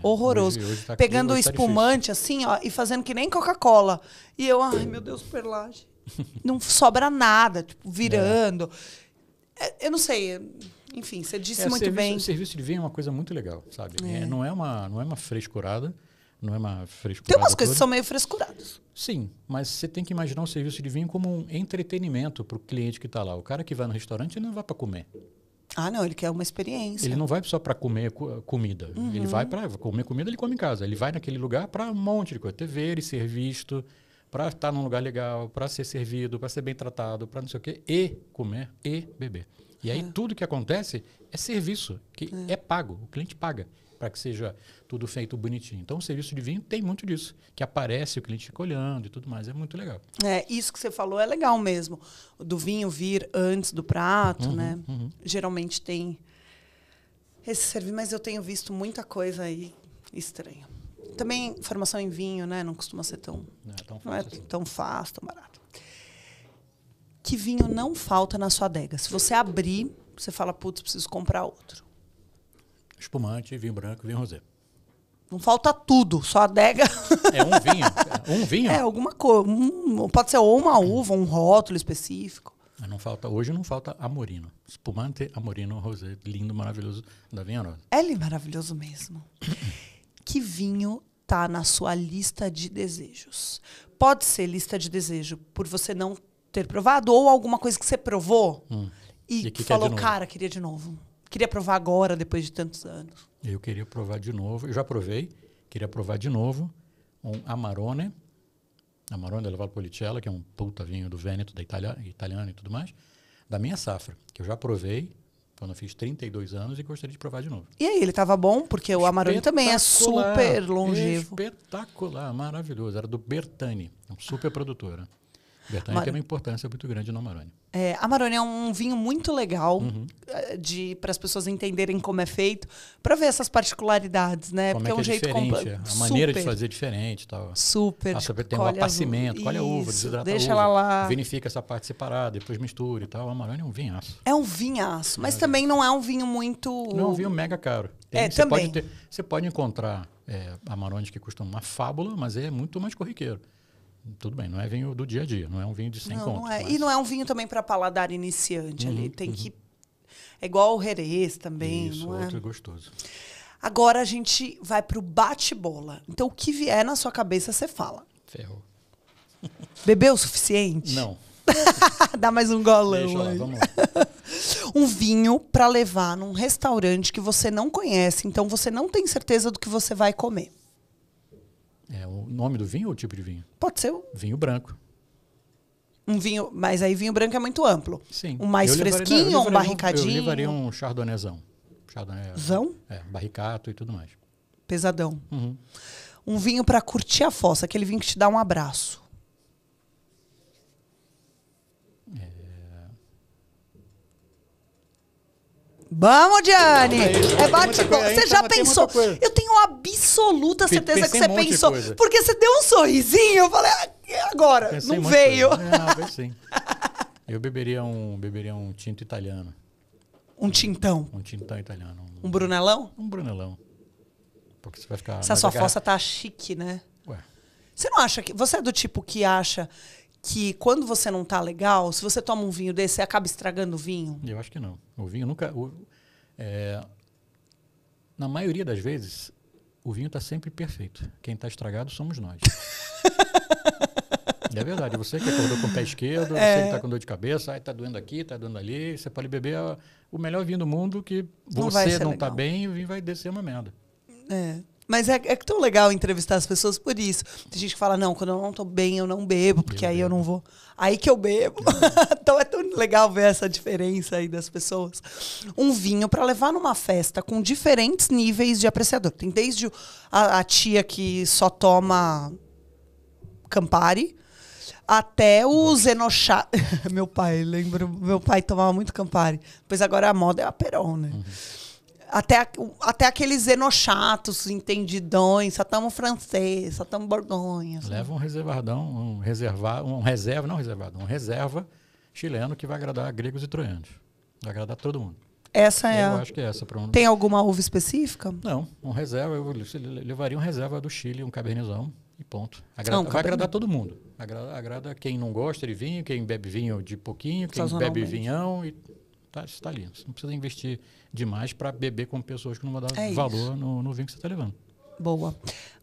S1: Horroroso. Hoje tá pegando o espumante assim, ó, e fazendo que nem Coca-Cola. E eu, ai, meu Deus, perlagem. Não sobra nada, tipo, virando. Eu não sei. Enfim, você disse muito bem.
S2: O serviço de vinho é uma coisa muito legal, sabe? Não é uma frescurada. Não é uma frescurada.
S1: Tem umas coisas que são meio frescuradas.
S2: Sim, mas você tem que imaginar o serviço de vinho como um entretenimento para o cliente que está lá. O cara que vai no restaurante ele não vai para comer.
S1: Ah, não, ele quer uma experiência.
S2: Ele não vai só para comer comida. Ele vai para comer comida, ele come em casa. Ele vai naquele lugar para um monte de coisa. Ter ver e ser visto, para estar num lugar legal, para ser servido, para ser bem tratado, para não sei o quê, e comer e beber. E aí tudo que acontece é serviço, que é pago. O cliente paga para que seja tudo feito bonitinho. Então, o serviço de vinho tem muito disso, que aparece, o cliente fica olhando e tudo mais. É muito legal.
S1: Isso que você falou é legal mesmo. Do vinho vir antes do prato, né? Geralmente tem esse serviço, mas eu tenho visto muita coisa aí estranha. Também formação em vinho, né? Não costuma ser tão fácil, tão barato. Que vinho não falta na sua adega? Se você abrir, você fala, putz, preciso comprar outro.
S2: Espumante, vinho branco, vinho rosé.
S1: Não falta tudo, só a adega.
S2: É um vinho? Um vinho?
S1: Alguma coisa. Pode ser ou uma uva, um rótulo específico.
S2: Hoje não falta Amorino. Espumante, Amorino, rosé, lindo, maravilhoso, da Vinha Rosa.
S1: Ele é maravilhoso mesmo. Que vinho tá na sua lista de desejos? Pode ser lista de desejo por você não ter provado ou alguma coisa que você provou e que falou, cara, queria de novo. Queria provar agora, depois de tantos anos.
S2: Eu queria provar de novo. Eu já provei. Queria provar de novo um Amarone. Amarone della Valpolicella, que é um puta vinho do Vêneto, da italiano e tudo mais. Da minha safra, que eu já provei quando eu fiz 32 anos e gostaria de provar de novo.
S1: E aí, ele estava bom? Porque o Amarone também é super longevo.
S2: Espetacular, maravilhoso. Era do Bertani, um super produtora. Bertani tem uma importância muito grande no Amarone.
S1: Amarone é um vinho muito legal para as pessoas entenderem como é feito, para ver essas particularidades, né?
S2: Como
S1: porque
S2: é um jeito
S1: diferente,
S2: a maneira de fazer diferente, tal.
S1: Super.
S2: Tem um apacimento, colhe a uva, desidrata a uva,
S1: deixa ela lá,
S2: vinifica essa parte separada, depois mistura e tal. O Amarone é um vinhaço.
S1: É um vinhaço, mas também não é um vinho muito.
S2: Não é um vinho mega caro.
S1: Também.
S2: Você pode encontrar Amarones que custam uma fábula, mas é muito mais corriqueiro. Tudo bem, não é vinho do dia a dia, não é um vinho de 100 contos.
S1: Não é. Mas... E não é um vinho também para paladar iniciante. Ali tem que... É igual o Jerez também.
S2: Isso,
S1: não
S2: outro
S1: é?
S2: Gostoso.
S1: Agora a gente vai pro bate-bola. Então o que vier na sua cabeça, você fala.
S2: Ferrou.
S1: Bebeu o suficiente?
S2: Não.
S1: Dá mais um golão.
S2: Deixa lá, vamos lá.
S1: Um vinho para levar num restaurante que você não conhece, então você não tem certeza do que você vai comer.
S2: É o nome do vinho ou o tipo de vinho?
S1: Pode ser
S2: Vinho branco.
S1: Um vinho, mas aí vinho branco é muito amplo.
S2: Sim.
S1: Um mais fresquinho ou um barricadinho?
S2: Eu levaria um chardonnayzão.
S1: Zão?
S2: Barricato e tudo mais.
S1: Pesadão.
S2: Uhum.
S1: Um vinho pra curtir a fossa, aquele vinho que te dá um abraço. Vamos, Diane! É bate-bola. Você já pensou? Eu tenho absoluta certeza que você pensou. Porque você deu um sorrisinho, eu falei, agora,
S2: Pensei
S1: não veio.
S2: Não, sim. Eu beberia um tinto italiano.
S1: Um tintão?
S2: Um tintão italiano.
S1: Um brunelão?
S2: Um brunelão. Porque você vai ficar...
S1: Essa sua fossa tá chique, né?
S2: Ué.
S1: Você não acha que... Você é do tipo que acha que quando você não tá legal, se você toma um vinho desse, você acaba estragando o vinho?
S2: Eu acho que não. O vinho nunca... na maioria das vezes, o vinho está sempre perfeito. Quem está estragado somos nós. É verdade. Você que acordou com o pé esquerdo, você que está com dor de cabeça, está doendo aqui, está doendo ali, você pode beber o melhor vinho do mundo que você não está bem e o vinho vai descer uma merda.
S1: Mas é tão legal entrevistar as pessoas por isso. Tem gente que fala, não, quando eu não tô bem, eu não bebo, porque eu não vou. Aí que eu bebo. Então é tão legal ver essa diferença aí das pessoas. Um vinho para levar numa festa com diferentes níveis de apreciador. Tem desde a tia que só toma Campari, até o Zenochá. Meu pai tomava muito Campari. Pois agora a moda é a Perol, né? Uhum. Até aqueles enochatos, entendidões, só tamo francês, só tamo borgonha. Assim.
S2: Leva um reservadão, um reserva chileno que vai agradar gregos e troianos. Vai agradar todo mundo. Eu acho que é essa.
S1: Tem alguma uva específica?
S2: Não, um reserva, eu levaria um reserva do Chile, um cabernizão e ponto. Vai agradar todo mundo. Agrada quem não gosta de vinho, quem bebe vinho de pouquinho, quem bebe vinhão e... Está lindo. Você não precisa investir demais para beber com pessoas que não vão dar valor no vinho que você está levando.
S1: Boa.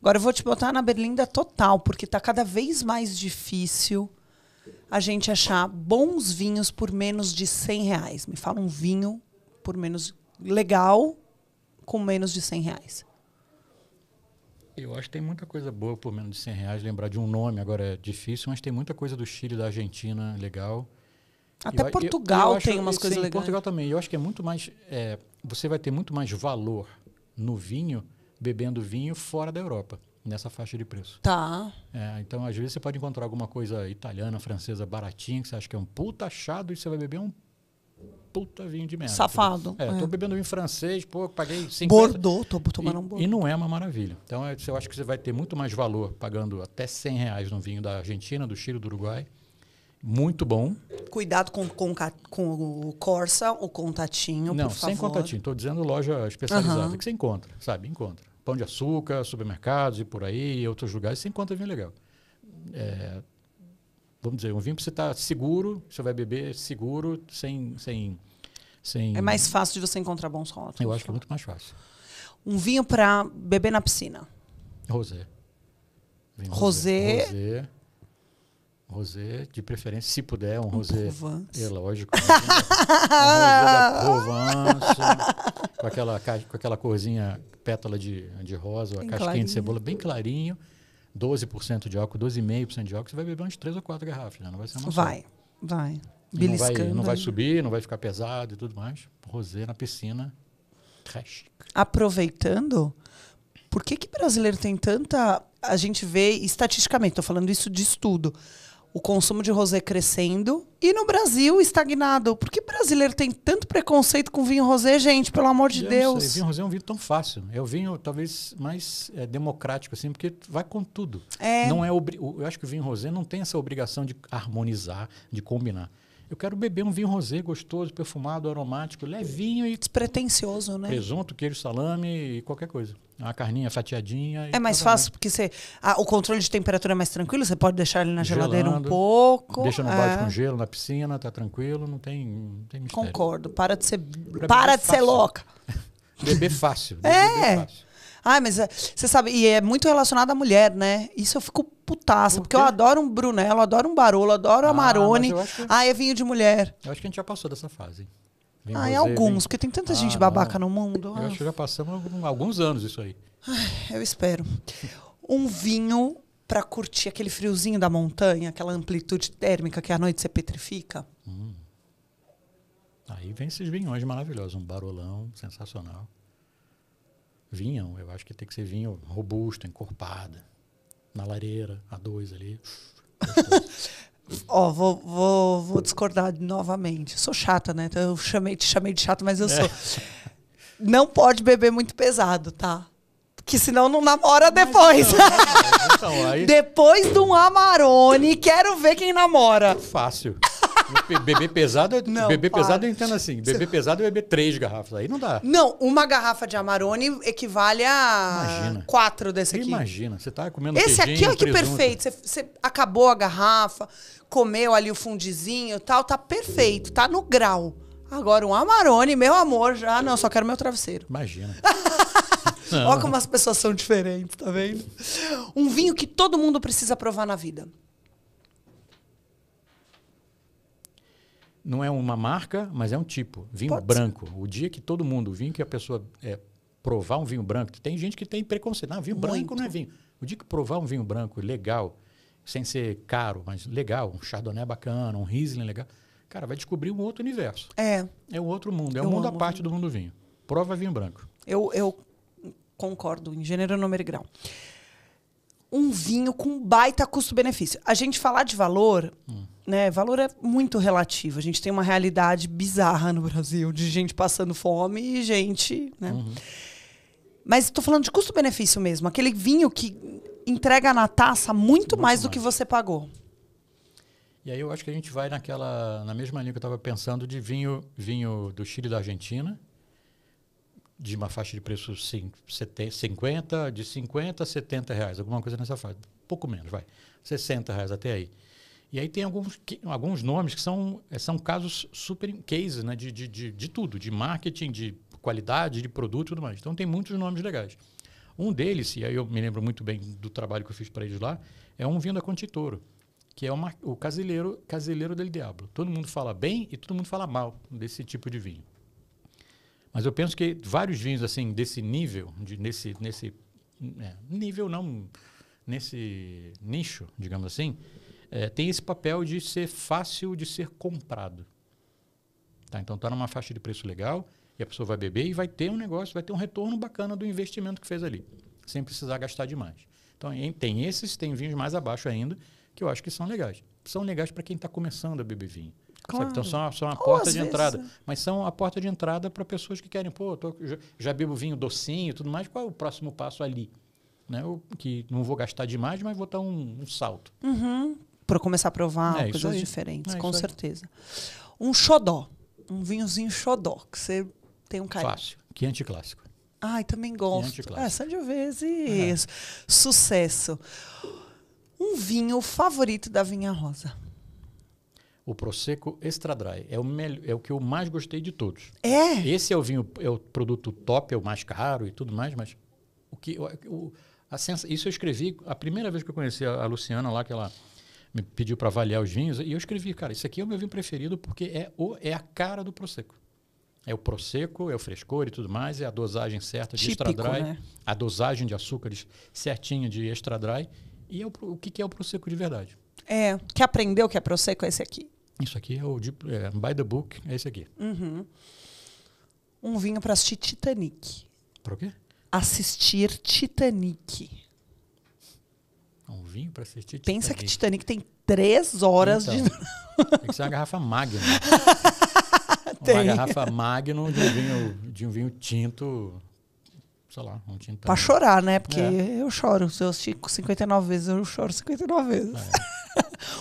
S1: Agora eu vou te botar na berlinda total, porque está cada vez mais difícil a gente achar bons vinhos por menos de R$100. Me fala um vinho por menos legal com menos de R$100.
S2: Eu acho que tem muita coisa boa por menos de R$100. Lembrar de um nome agora é difícil, mas tem muita coisa do Chile, da Argentina, legal.
S1: Até Portugal tem umas coisas legais.
S2: Portugal também. Eu acho que é muito mais... você vai ter muito mais valor no vinho, bebendo vinho fora da Europa, nessa faixa de preço.
S1: Tá.
S2: Então, às vezes, você pode encontrar alguma coisa italiana, francesa, baratinha, que você acha que é um puta achado, e você vai beber um puta vinho de merda.
S1: Safado.
S2: Tô bebendo vinho francês, paguei 50...
S1: Bordeaux, tô tomando um Bordeaux.
S2: E não é uma maravilha. Então, eu acho que você vai ter muito mais valor pagando até R$100 num vinho da Argentina, do Chile, do Uruguai. Muito bom.
S1: Cuidado com o Corsa, o contatinho, por favor. Não,
S2: sem contatinho. Estou dizendo loja especializada, que você encontra, sabe? Encontra. Pão de açúcar, supermercados e por aí, e outros lugares, você encontra vinho legal. Vamos dizer, um vinho para você estar seguro, você vai beber seguro, sem... É
S1: mais fácil de você encontrar bons rótulos.
S2: Eu acho que é muito mais fácil.
S1: Um vinho para beber na piscina.
S2: Rosé. Rosé, de preferência, se puder, um rosé. É lógico. Um rosé da Provence, com aquela corzinha, pétala de rosa, a casquinha de cebola bem clarinho, 12% de álcool, 12,5% de álcool, você vai beber umas 3 ou 4 garrafas, né? Não vai ser uma
S1: vai. Beliscando.
S2: Não vai subir, não vai ficar pesado e tudo mais. Rosé na piscina, trash.
S1: Aproveitando, por que brasileiro tem tanta... A gente vê estatisticamente, estou falando isso de estudo, o consumo de rosé crescendo e no Brasil estagnado. Por que brasileiro tem tanto preconceito com vinho rosé, gente? Pelo amor de Deus.
S2: Vinho rosé é um vinho tão fácil. É o vinho talvez mais democrático, assim, porque vai com tudo. Não é eu acho que o vinho rosé não tem essa obrigação de harmonizar, de combinar. Eu quero beber um vinho rosé gostoso, perfumado, aromático, levinho e...
S1: Despretensioso, né?
S2: Presunto, queijo, salame e qualquer coisa. Uma carninha fatiadinha.
S1: É mais fácil porque o controle de temperatura é mais tranquilo, você pode deixar ele na geladeira um pouco.
S2: Deixa no balde com gelo, na piscina, tá tranquilo, não tem mistério.
S1: Concordo, para de ser louca.
S2: Beber fácil. Beber fácil.
S1: Mas você sabe, e é muito relacionado à mulher, né? Isso eu fico putaça, porque eu adoro um Brunello, adoro um Barolo, adoro Amarone. É vinho de mulher.
S2: Eu acho que a gente já passou dessa fase.
S1: Alguns, porque tem tanta gente babaca no mundo.
S2: Eu acho que já passamos alguns anos isso aí.
S1: Eu espero. Um vinho pra curtir aquele friozinho da montanha, aquela amplitude térmica que à noite você petrifica.
S2: Aí vem esses vinhões maravilhosos, um barolão sensacional. Vinhão, eu acho que tem que ser vinho robusto, encorpado, na lareira, A2 ali.
S1: Ó, vou discordar novamente. Sou chata, né? Então, te chamei de chata, mas eu sou. Não pode beber muito pesado, tá? Porque senão não namora depois.
S2: Então, aí...
S1: Depois de um Amarone, quero ver quem namora.
S2: Fácil. Beber pesado, pesado eu entendo assim. Beber pesado é beber 3 garrafas. Aí não dá.
S1: Não, uma garrafa de Amarone equivale a 4 desse aqui.
S2: Imagina, você tá comendo
S1: esse
S2: queijinho,
S1: aqui, olha que
S2: presunto.
S1: perfeito. Você acabou a garrafa, comeu ali o fundizinho e tal, tá perfeito, tá no grau. Agora, um Amarone, meu amor, já não, só quero meu travesseiro.
S2: Imagina.
S1: Olha como as pessoas são diferentes, tá vendo? Um vinho que todo mundo precisa provar na vida.
S2: Não é uma marca, mas é um tipo. Vinho
S1: Pode
S2: branco. O dia que todo mundo, o vinho que a pessoa provar um vinho branco, tem gente que tem preconceito. Não, vinho branco não é vinho. O dia que provar um vinho branco legal, sem ser caro, mas legal, um Chardonnay bacana, um Riesling legal, cara, vai descobrir um outro universo. É um outro mundo, é um mundo à parte do mundo do vinho. Prova vinho branco.
S1: Eu concordo, em gênero, número e grau. Um vinho com baita custo-benefício. A gente falar de valor, né? Valor é muito relativo. A gente tem uma realidade bizarra no Brasil, de gente passando fome e gente, né? Mas estou falando de custo-benefício mesmo. Aquele vinho que entrega na taça muito mais do que você pagou.
S2: E aí eu acho que a gente vai na mesma linha que eu estava pensando de vinho do Chile e da Argentina, de uma faixa de preço de 50 a R$70, alguma coisa nessa faixa. Pouco menos, vai. R$60 até aí. E aí tem alguns nomes que são casos super cases, né, de tudo, de marketing, de qualidade, de produto e tudo mais. Então tem muitos nomes legais. Um deles, e aí eu me lembro muito bem do trabalho que eu fiz para eles lá, é um vinho da Conchitoro, que é o Casileiro del Diablo. Todo mundo fala bem e todo mundo fala mal desse tipo de vinho. Mas eu penso que vários vinhos assim desse nível, nesse nicho, digamos assim, tem esse papel de ser fácil de ser comprado. Tá? Então está numa faixa de preço legal e a pessoa vai beber e vai ter um negócio, vai ter um retorno bacana do investimento que fez ali, sem precisar gastar demais. Então tem vinhos mais abaixo ainda, que eu acho que são legais. São legais para quem está começando a beber vinho.
S1: Claro.
S2: Então são a porta de entrada. Mas são a porta de entrada para pessoas que querem, já bebo vinho docinho e tudo mais, qual é o próximo passo ali? Né? Que não vou gastar demais, mas vou dar um salto.
S1: Para começar a provar coisas diferentes, com certeza. Um xodó. Um vinhozinho xodó, que você tem um carinho.
S2: Fácil. Chianti clássico.
S1: Ai, também gosto. Sangiovese, sucesso. Um vinho favorito da Vinha Rosa.
S2: O Prosecco Extra Dry. É o que eu mais gostei de todos. Esse é o produto top, é o mais caro e tudo mais, mas isso eu escrevi, a primeira vez que eu conheci a Luciana lá, que ela me pediu para avaliar os vinhos, e eu escrevi, cara, isso aqui é o meu vinho preferido porque é a cara do Prosecco. É o Prosecco, é o frescor e tudo mais, é a dosagem certa de Extra Dry, né? A dosagem de açúcares certinha de Extra Dry, e o que é o Prosecco de verdade.
S1: Que aprendeu que é Prosecco é esse aqui.
S2: Isso aqui é by the book, é esse aqui.
S1: Um vinho para assistir Titanic.
S2: Para o quê?
S1: Assistir Titanic.
S2: Um vinho para assistir Titanic.
S1: Pensa que Titanic tem 3 horas de...
S2: Tem que ser uma garrafa Magnum. Uma garrafa Magnum de um vinho tinto, sei lá, um tinto.
S1: Para chorar, né? Porque eu choro. Se eu assisti 59 vezes, eu choro 59 vezes.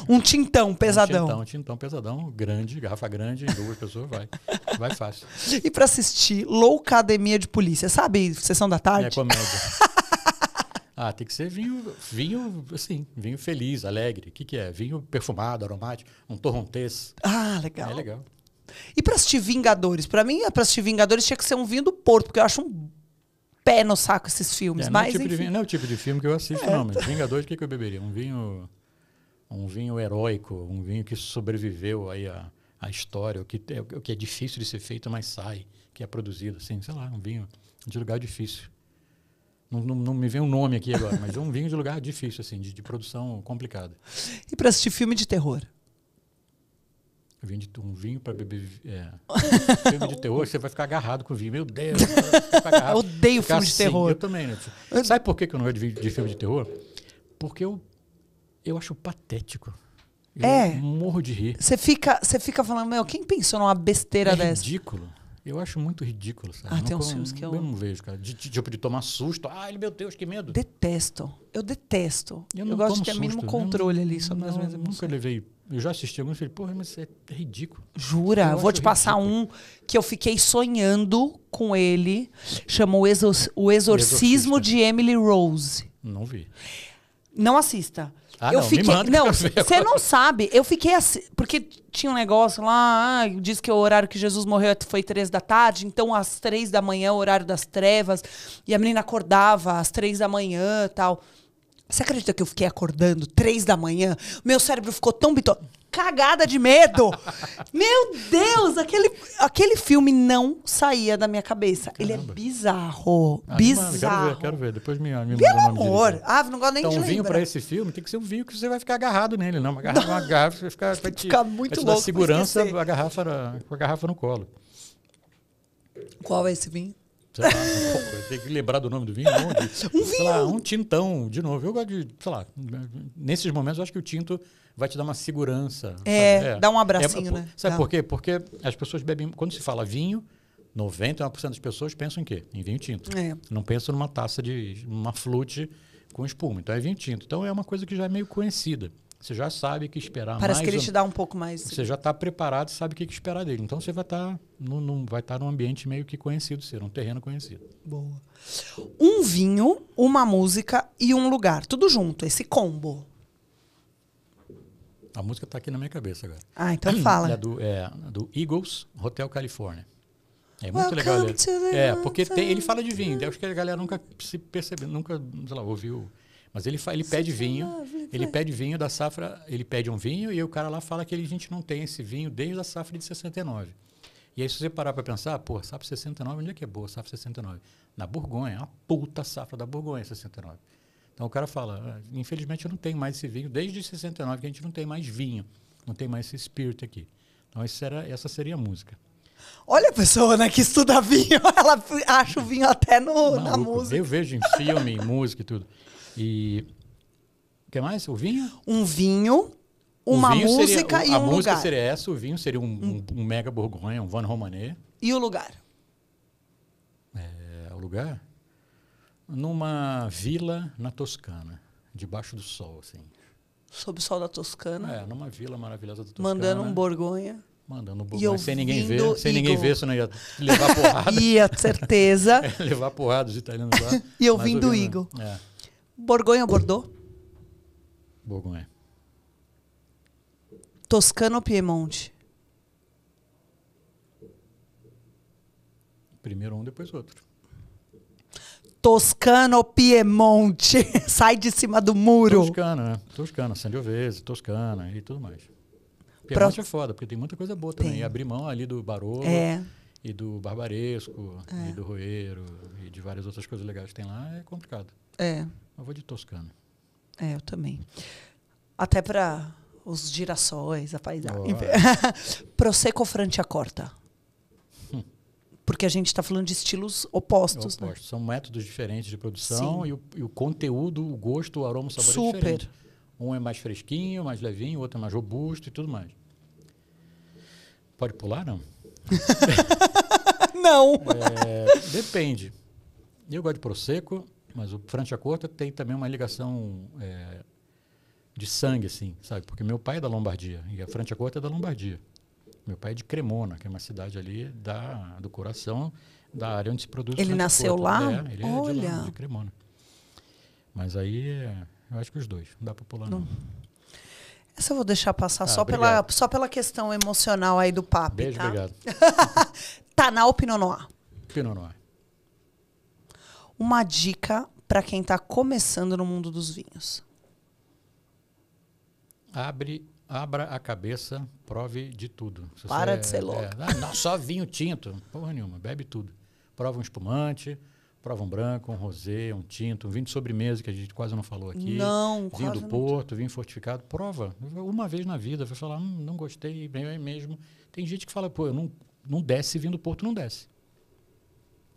S1: Um tintão pesadão.
S2: Um tintão pesadão, grande, garrafa grande, 2 pessoas, vai fácil.
S1: E para assistir Loucademia de Polícia, sabe? Sessão da tarde?
S2: É comédia. Tem que ser vinho assim, vinho feliz, alegre. O que é? Vinho perfumado, aromático, um torrontés.
S1: Legal.
S2: É legal.
S1: E para assistir Vingadores? Para mim, para assistir Vingadores tinha que ser um vinho do Porto, porque eu acho um pé no saco esses filmes.
S2: Não é o tipo de filme que eu assisto, não. Mas Vingadores, o que eu beberia? Um vinho heróico, um vinho que sobreviveu aí à história, o que é difícil de ser feito, mas sai, que é produzido, assim, sei lá, um vinho de lugar difícil. Não me vem um nome aqui agora, mas um vinho de lugar difícil, assim, de produção complicada.
S1: E para assistir filme de terror?
S2: Um vinho para beber. Filme de terror, você vai ficar agarrado com o vinho. Meu Deus, vai ficar agarrado.
S1: Eu odeio filme de
S2: assim.
S1: terror.
S2: Eu também, né? Sabe por que eu não gosto de filme de terror? Porque eu acho patético. Eu morro de rir.
S1: Você fica falando, meu, quem pensou numa besteira dessa?
S2: É ridículo. Eu acho muito ridículo, sabe?
S1: Tem uns filmes que eu
S2: não vejo, cara. Tipo, de tomar susto. Ai, meu Deus, que medo.
S1: Detesto. Eu detesto.
S2: Eu
S1: gosto de ter mínimo controle ali sobre as minhas emoções.
S2: Nunca levei. Eu já assisti alguns e falei, porra, mas é ridículo.
S1: Jura? Eu vou te passar ridículo. Que eu fiquei sonhando com ele. Chama O Exorcismo de Emily Rose.
S2: Não vi.
S1: Não assista. Você não sabe. Eu fiquei assim. Porque tinha um negócio lá, diz que o horário que Jesus morreu foi 3 da tarde, então às 3 da manhã, o horário das trevas, e a menina acordava às 3 da manhã e tal. Você acredita que eu fiquei acordando 3 da manhã? Meu cérebro ficou tão cagada de medo. Meu Deus, aquele filme não saía da minha cabeça. Caramba. Ele é bizarro. Bizarro.
S2: Quero ver. Depois me manda
S1: Pelo amor. Não gosto nem de lembrar.
S2: Então, um vinho para esse filme tem que ser um vinho que você vai ficar agarrado nele, não. Uma garrafa, você vai
S1: ficar muito
S2: vai te
S1: louco.
S2: Dar segurança com a garrafa no colo.
S1: Qual é esse vinho?
S2: Tem que lembrar do nome do vinho.
S1: Um vinho.
S2: Lá, um tintão, de novo. Eu gosto de, nesses momentos eu acho que o tinto vai te dar uma segurança.
S1: Dá um abracinho, né?
S2: Sabe por quê? Porque as pessoas bebem... Quando se fala vinho, 91% das pessoas pensam em quê? Em vinho tinto. Não pensam numa taça uma flute com espuma. Então é vinho tinto. Então é uma coisa que já é meio conhecida. Você já sabe o que esperar.
S1: Parece que ele te dá um pouco mais.
S2: Você já está preparado e sabe o que esperar dele. Então você vai estar num ambiente meio que conhecido, num terreno conhecido.
S1: Boa. Um vinho, uma música e um lugar. Tudo junto, esse combo.
S2: A música está aqui na minha cabeça agora.
S1: Então fala.
S2: É do Eagles, Hotel California. É muito legal. Porque ele fala de vinho. Eu acho que a galera nunca se percebeu, nunca, ouviu. Mas ele pede vinho, pede vinho da safra, ele pede um vinho e o cara lá fala que a gente não tem esse vinho desde a safra de 69. E aí se você parar para pensar, safra 69, onde é que é boa safra 69? Na Borgonha, a puta safra da Borgonha 69. Então o cara fala, infelizmente eu não tenho mais esse vinho, desde 69 que a gente não tem mais vinho, não tem mais esse spirit aqui. Então essa seria a música.
S1: Olha a pessoa, né, que estuda vinho, ela acha o vinho até na música.
S2: Eu vejo em filme, em música e tudo. E o que mais? O vinho?
S1: Um vinho, uma música e um lugar.
S2: A música seria essa, o vinho seria um Mega Borgonha, um Van Romané.
S1: E o lugar?
S2: O lugar? Numa vila na Toscana, debaixo do sol, assim.
S1: Sob o sol da Toscana?
S2: Numa vila maravilhosa da Toscana.
S1: Mandando um Borgonha.
S2: Sem ninguém ver. Sem ninguém ver, senão ia levar porrada.
S1: Ia, certeza.
S2: Levar porrada dos italianos lá.
S1: E ouvindo o Igor. Borgonha ou Bordeaux?
S2: Borgonha.
S1: Toscana ou Piemonte?
S2: Primeiro um, depois outro.
S1: Toscana ou Piemonte? Sai de cima do muro.
S2: Toscana, Sangiovese, Toscana e tudo mais. Piemonte é foda, porque tem muita coisa boa também. E abrir mão ali do Barolo, e do Barbaresco, e do Roeiro, e de várias outras coisas legais que tem lá, é complicado. Eu vou de Toscana.
S1: Eu também. Até para os girassóis, a paisagem. Prosecco ou Franciacorta? Porque a gente está falando de estilos opostos. Né?
S2: São métodos diferentes de produção e o conteúdo, o gosto, o aroma, o sabor é diferente. Um é mais fresquinho, mais levinho, o outro é mais robusto e tudo mais. Pode pular, não?
S1: Não.
S2: Depende. Eu gosto de Prosecco, mas o Franciacorta tem também uma ligação de sangue, assim, sabe? Porque meu pai é da Lombardia e a Franciacorta é da Lombardia. Meu pai é de Cremona, que é uma cidade ali do coração, da área onde se produz.
S1: Ele nasceu lá?
S2: Ele é de Cremona. Mas aí, eu acho que os dois. Não dá para pular, não.
S1: Essa eu vou deixar passar só pela questão emocional aí do papo.
S2: Beijo, obrigado.
S1: Tanat ou Pinot Noir?
S2: Pinot Noir.
S1: Uma dica para quem está começando no mundo dos vinhos.
S2: Abra a cabeça, prove de tudo.
S1: Para de ser louco.
S2: Não, só vinho tinto. Porra nenhuma, bebe tudo. Prova um espumante, Prova um branco, um rosé, um tinto, um vinho de sobremesa, que a gente quase não falou aqui.
S1: Não,
S2: vinho
S1: quase
S2: do
S1: não.
S2: Porto, vinho fortificado. Prova. Uma vez na vida, vai falar, não gostei, bem aí mesmo. Tem gente que fala, pô, não desce, vinho do Porto não desce.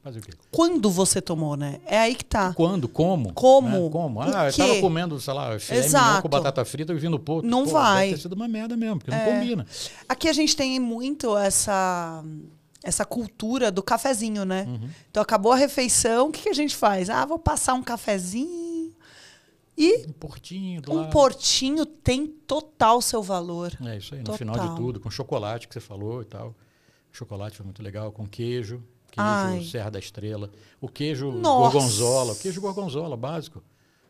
S2: Fazer o quê?
S1: Quando você tomou, né? É aí que tá.
S2: Quando? Como?
S1: Como?
S2: Né? Como?
S1: O
S2: Eu
S1: quê?
S2: tava comendo, sei lá, filé mignon com batata frita e vinho do Porto.
S1: Não
S2: Pô,
S1: vai.
S2: deve ter sido uma merda mesmo, porque não combina.
S1: Aqui a gente tem muito essa cultura do cafezinho, né? Então acabou a refeição, o que a gente faz? Vou passar um cafezinho. E
S2: Um portinho do
S1: um
S2: lado.
S1: portinho tem total seu valor.
S2: É isso aí, no
S1: Total.
S2: final de tudo, com chocolate que você falou e tal. Chocolate foi muito legal, com queijo.
S1: Ai.
S2: Queijo Serra da Estrela. O queijo
S1: Nossa.
S2: gorgonzola. O queijo gorgonzola, básico.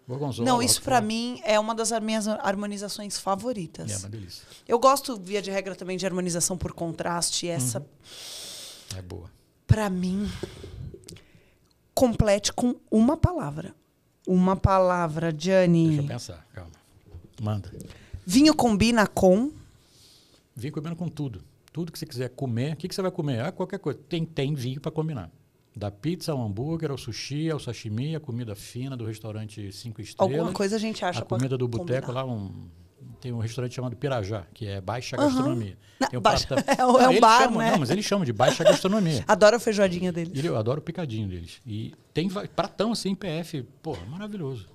S2: Gorgonzola.
S1: Não, isso pra
S2: Roquefort.
S1: mim é uma das minhas harmonizações favoritas.
S2: É uma delícia.
S1: Eu gosto, via de regra, também de harmonização por contraste. Essa,
S2: É boa.
S1: pra mim, complete com uma palavra. Uma palavra, Gianni.
S2: Deixa eu pensar, calma. Manda.
S1: Vinho combina com...
S2: Vinho comendo com tudo. Tudo que você quiser comer. O que você vai comer? Qualquer coisa. Tem vinho para combinar. Da pizza ao hambúrguer, ao sushi, ao sashimi, a comida fina do restaurante 5 estrelas.
S1: Alguma coisa a gente acha
S2: A comida do
S1: combinar.
S2: boteco lá, tem um restaurante chamado Pirajá, que é baixa gastronomia. Tem um
S1: Baixa-
S2: prato-
S1: é um
S2: eles
S1: bar,
S2: chamam,
S1: né?
S2: Não, mas eles chamam de baixa gastronomia.
S1: Adoro a feijoadinha dele.
S2: Eu adoro o picadinho deles. E tem pratão assim, PF, porra, maravilhoso.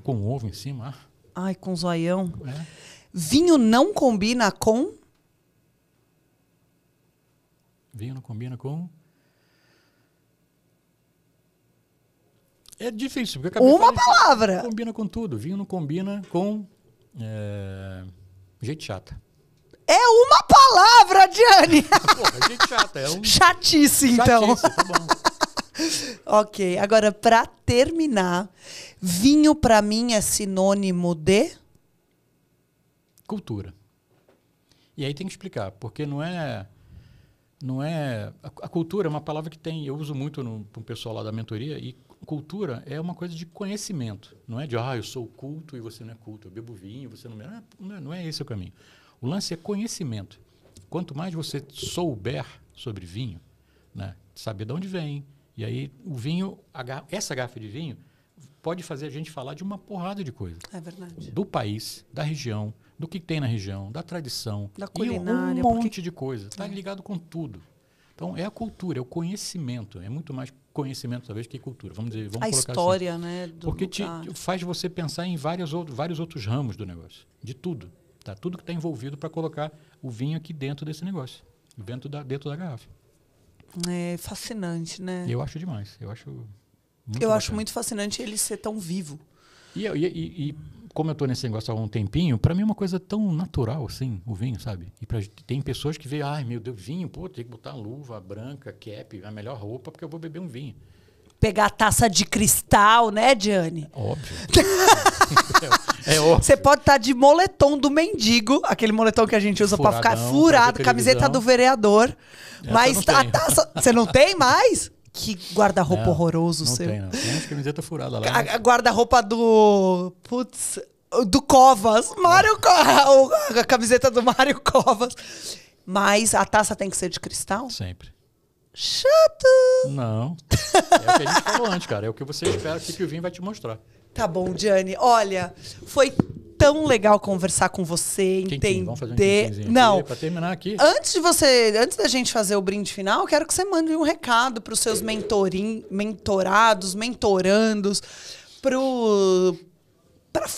S2: Com ovo em cima.
S1: Ai, com zoião.
S2: É.
S1: Vinho não combina com...
S2: Vinho não combina com... É difícil, porque eu acabei
S1: Uma
S2: falando que
S1: palavra.
S2: combina com tudo. Vinho não combina com gente chata.
S1: É uma palavra, Gianni.
S2: Porra, gente chata. É um
S1: Chatice, então.
S2: chatice, tá bom.
S1: Ok, agora pra terminar, vinho pra mim é sinônimo de...
S2: Cultura. E aí tem que explicar, porque não é a cultura é uma palavra que eu uso muito para o pessoal lá da mentoria, e cultura é uma coisa de conhecimento, não é de eu sou culto e você não é culto, eu bebo vinho, você não é, não é esse o caminho. O lance é conhecimento. Quanto mais você souber sobre vinho, né, saber de onde vem, e aí o vinho, essa garrafa de vinho pode fazer a gente falar de uma porrada de coisa.
S1: É verdade.
S2: Do país, da região, do que tem na região, da tradição,
S1: Da culinária,
S2: e um monte
S1: porque-
S2: de coisa. Está ligado com tudo. Então, é a cultura, é o conhecimento. É muito mais conhecimento, talvez, que cultura. Vamos
S1: A
S2: colocar
S1: história,
S2: assim.
S1: né? Do
S2: Porque
S1: lugar.
S2: faz você pensar em vários outros ramos do negócio. De tudo. Tá? Tudo que está envolvido para colocar o vinho aqui dentro desse negócio. Dentro da garrafa.
S1: É fascinante, né?
S2: E eu acho demais. Eu acho muito
S1: Eu acho
S2: bacana.
S1: muito fascinante ele ser tão vivo.
S2: E como eu estou nesse negócio há um tempinho, para mim é uma coisa tão natural assim, o vinho, sabe? E tem pessoas que veem, ai meu Deus, vinho, pô, tem que botar luva branca, cap, a melhor roupa, porque eu vou beber um vinho.
S1: Pegar a taça de cristal, né, Gianni?
S2: Óbvio. é óbvio.
S1: Você pode estar de moletom do mendigo, aquele moletom que a gente usa pra ficar
S2: Furadão, pra
S1: furado,
S2: ver
S1: camiseta
S2: televisão.
S1: do vereador.
S2: Essa
S1: Mas
S2: eu não
S1: a
S2: tenho.
S1: taça. Você não tem mais? Que guarda-roupa
S2: Não,
S1: horroroso
S2: não
S1: seu.
S2: tem, não. Tem umas camisetas furadas lá.
S1: A guarda-roupa do. Putz. Do Covas. Mário Covas. A camiseta do Mário Covas. Mas a taça tem que ser de cristal?
S2: Sempre.
S1: Chato!
S2: Não. É o que a gente falou antes, cara. É o que você espera, o que o vinho vai te mostrar.
S1: Tá bom, Gianni. Olha, foi tão legal conversar com você,
S2: Quentinho, vamos fazer um
S1: entender.
S2: quentinhozinho
S1: Não.
S2: aqui, pra terminar aqui.
S1: Antes da gente fazer o brinde final, eu quero que você mande um recado para os seus mentorados, mentorandos,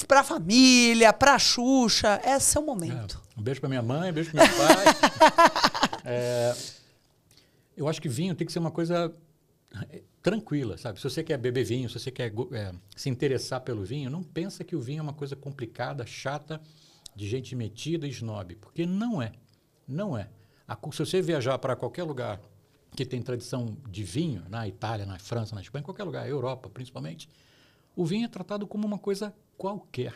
S1: para a família, para a Xuxa. É seu momento.
S2: Um beijo pra minha mãe, um beijo pro meu pai. Eu acho que vinho tem que ser uma coisa tranquila, sabe? Se você quer beber vinho, se você quer se interessar pelo vinho, não pensa que o vinho é uma coisa complicada, chata, de gente metida e snob, porque não é. Não é. Se você viajar para qualquer lugar que tem tradição de vinho, na Itália, na França, na Espanha, em qualquer lugar, Europa principalmente, o vinho é tratado como uma coisa qualquer.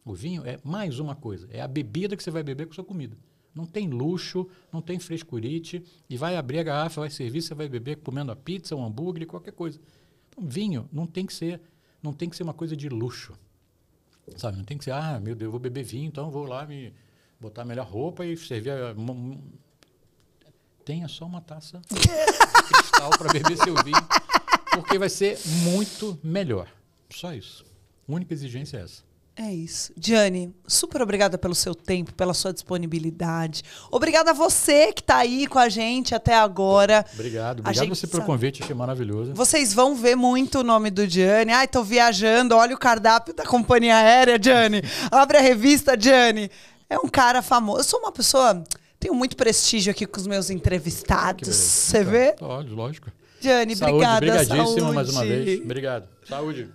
S2: O vinho é mais uma coisa, é a bebida que você vai beber com sua comida. Não tem luxo, não tem frescurite, e vai abrir a garrafa, vai servir, você vai beber comendo a pizza, um hambúrguer, qualquer coisa. Então, vinho não tem que ser uma coisa de luxo. Sabe? Não tem que ser, meu Deus, eu vou beber vinho, então vou lá me botar a melhor roupa e servir tenha só uma taça de cristal para beber seu vinho porque vai ser muito melhor. Só isso. A única exigência é essa.
S1: É isso. Gianni, super obrigada pelo seu tempo, pela sua disponibilidade. Obrigada a você que está aí com a gente até agora.
S2: Obrigado você pelo convite, achei maravilhoso.
S1: Vocês vão ver muito o nome do Gianni. Ai, tô viajando, olha o cardápio da companhia aérea, Gianni. Abre a revista, Gianni. É um cara famoso. Eu sou uma pessoa... Tenho muito prestígio aqui com os meus entrevistados. Você vê?
S2: Lógico.
S1: Gianni, obrigada.
S2: Obrigadíssimo mais uma vez. Obrigado. Saúde.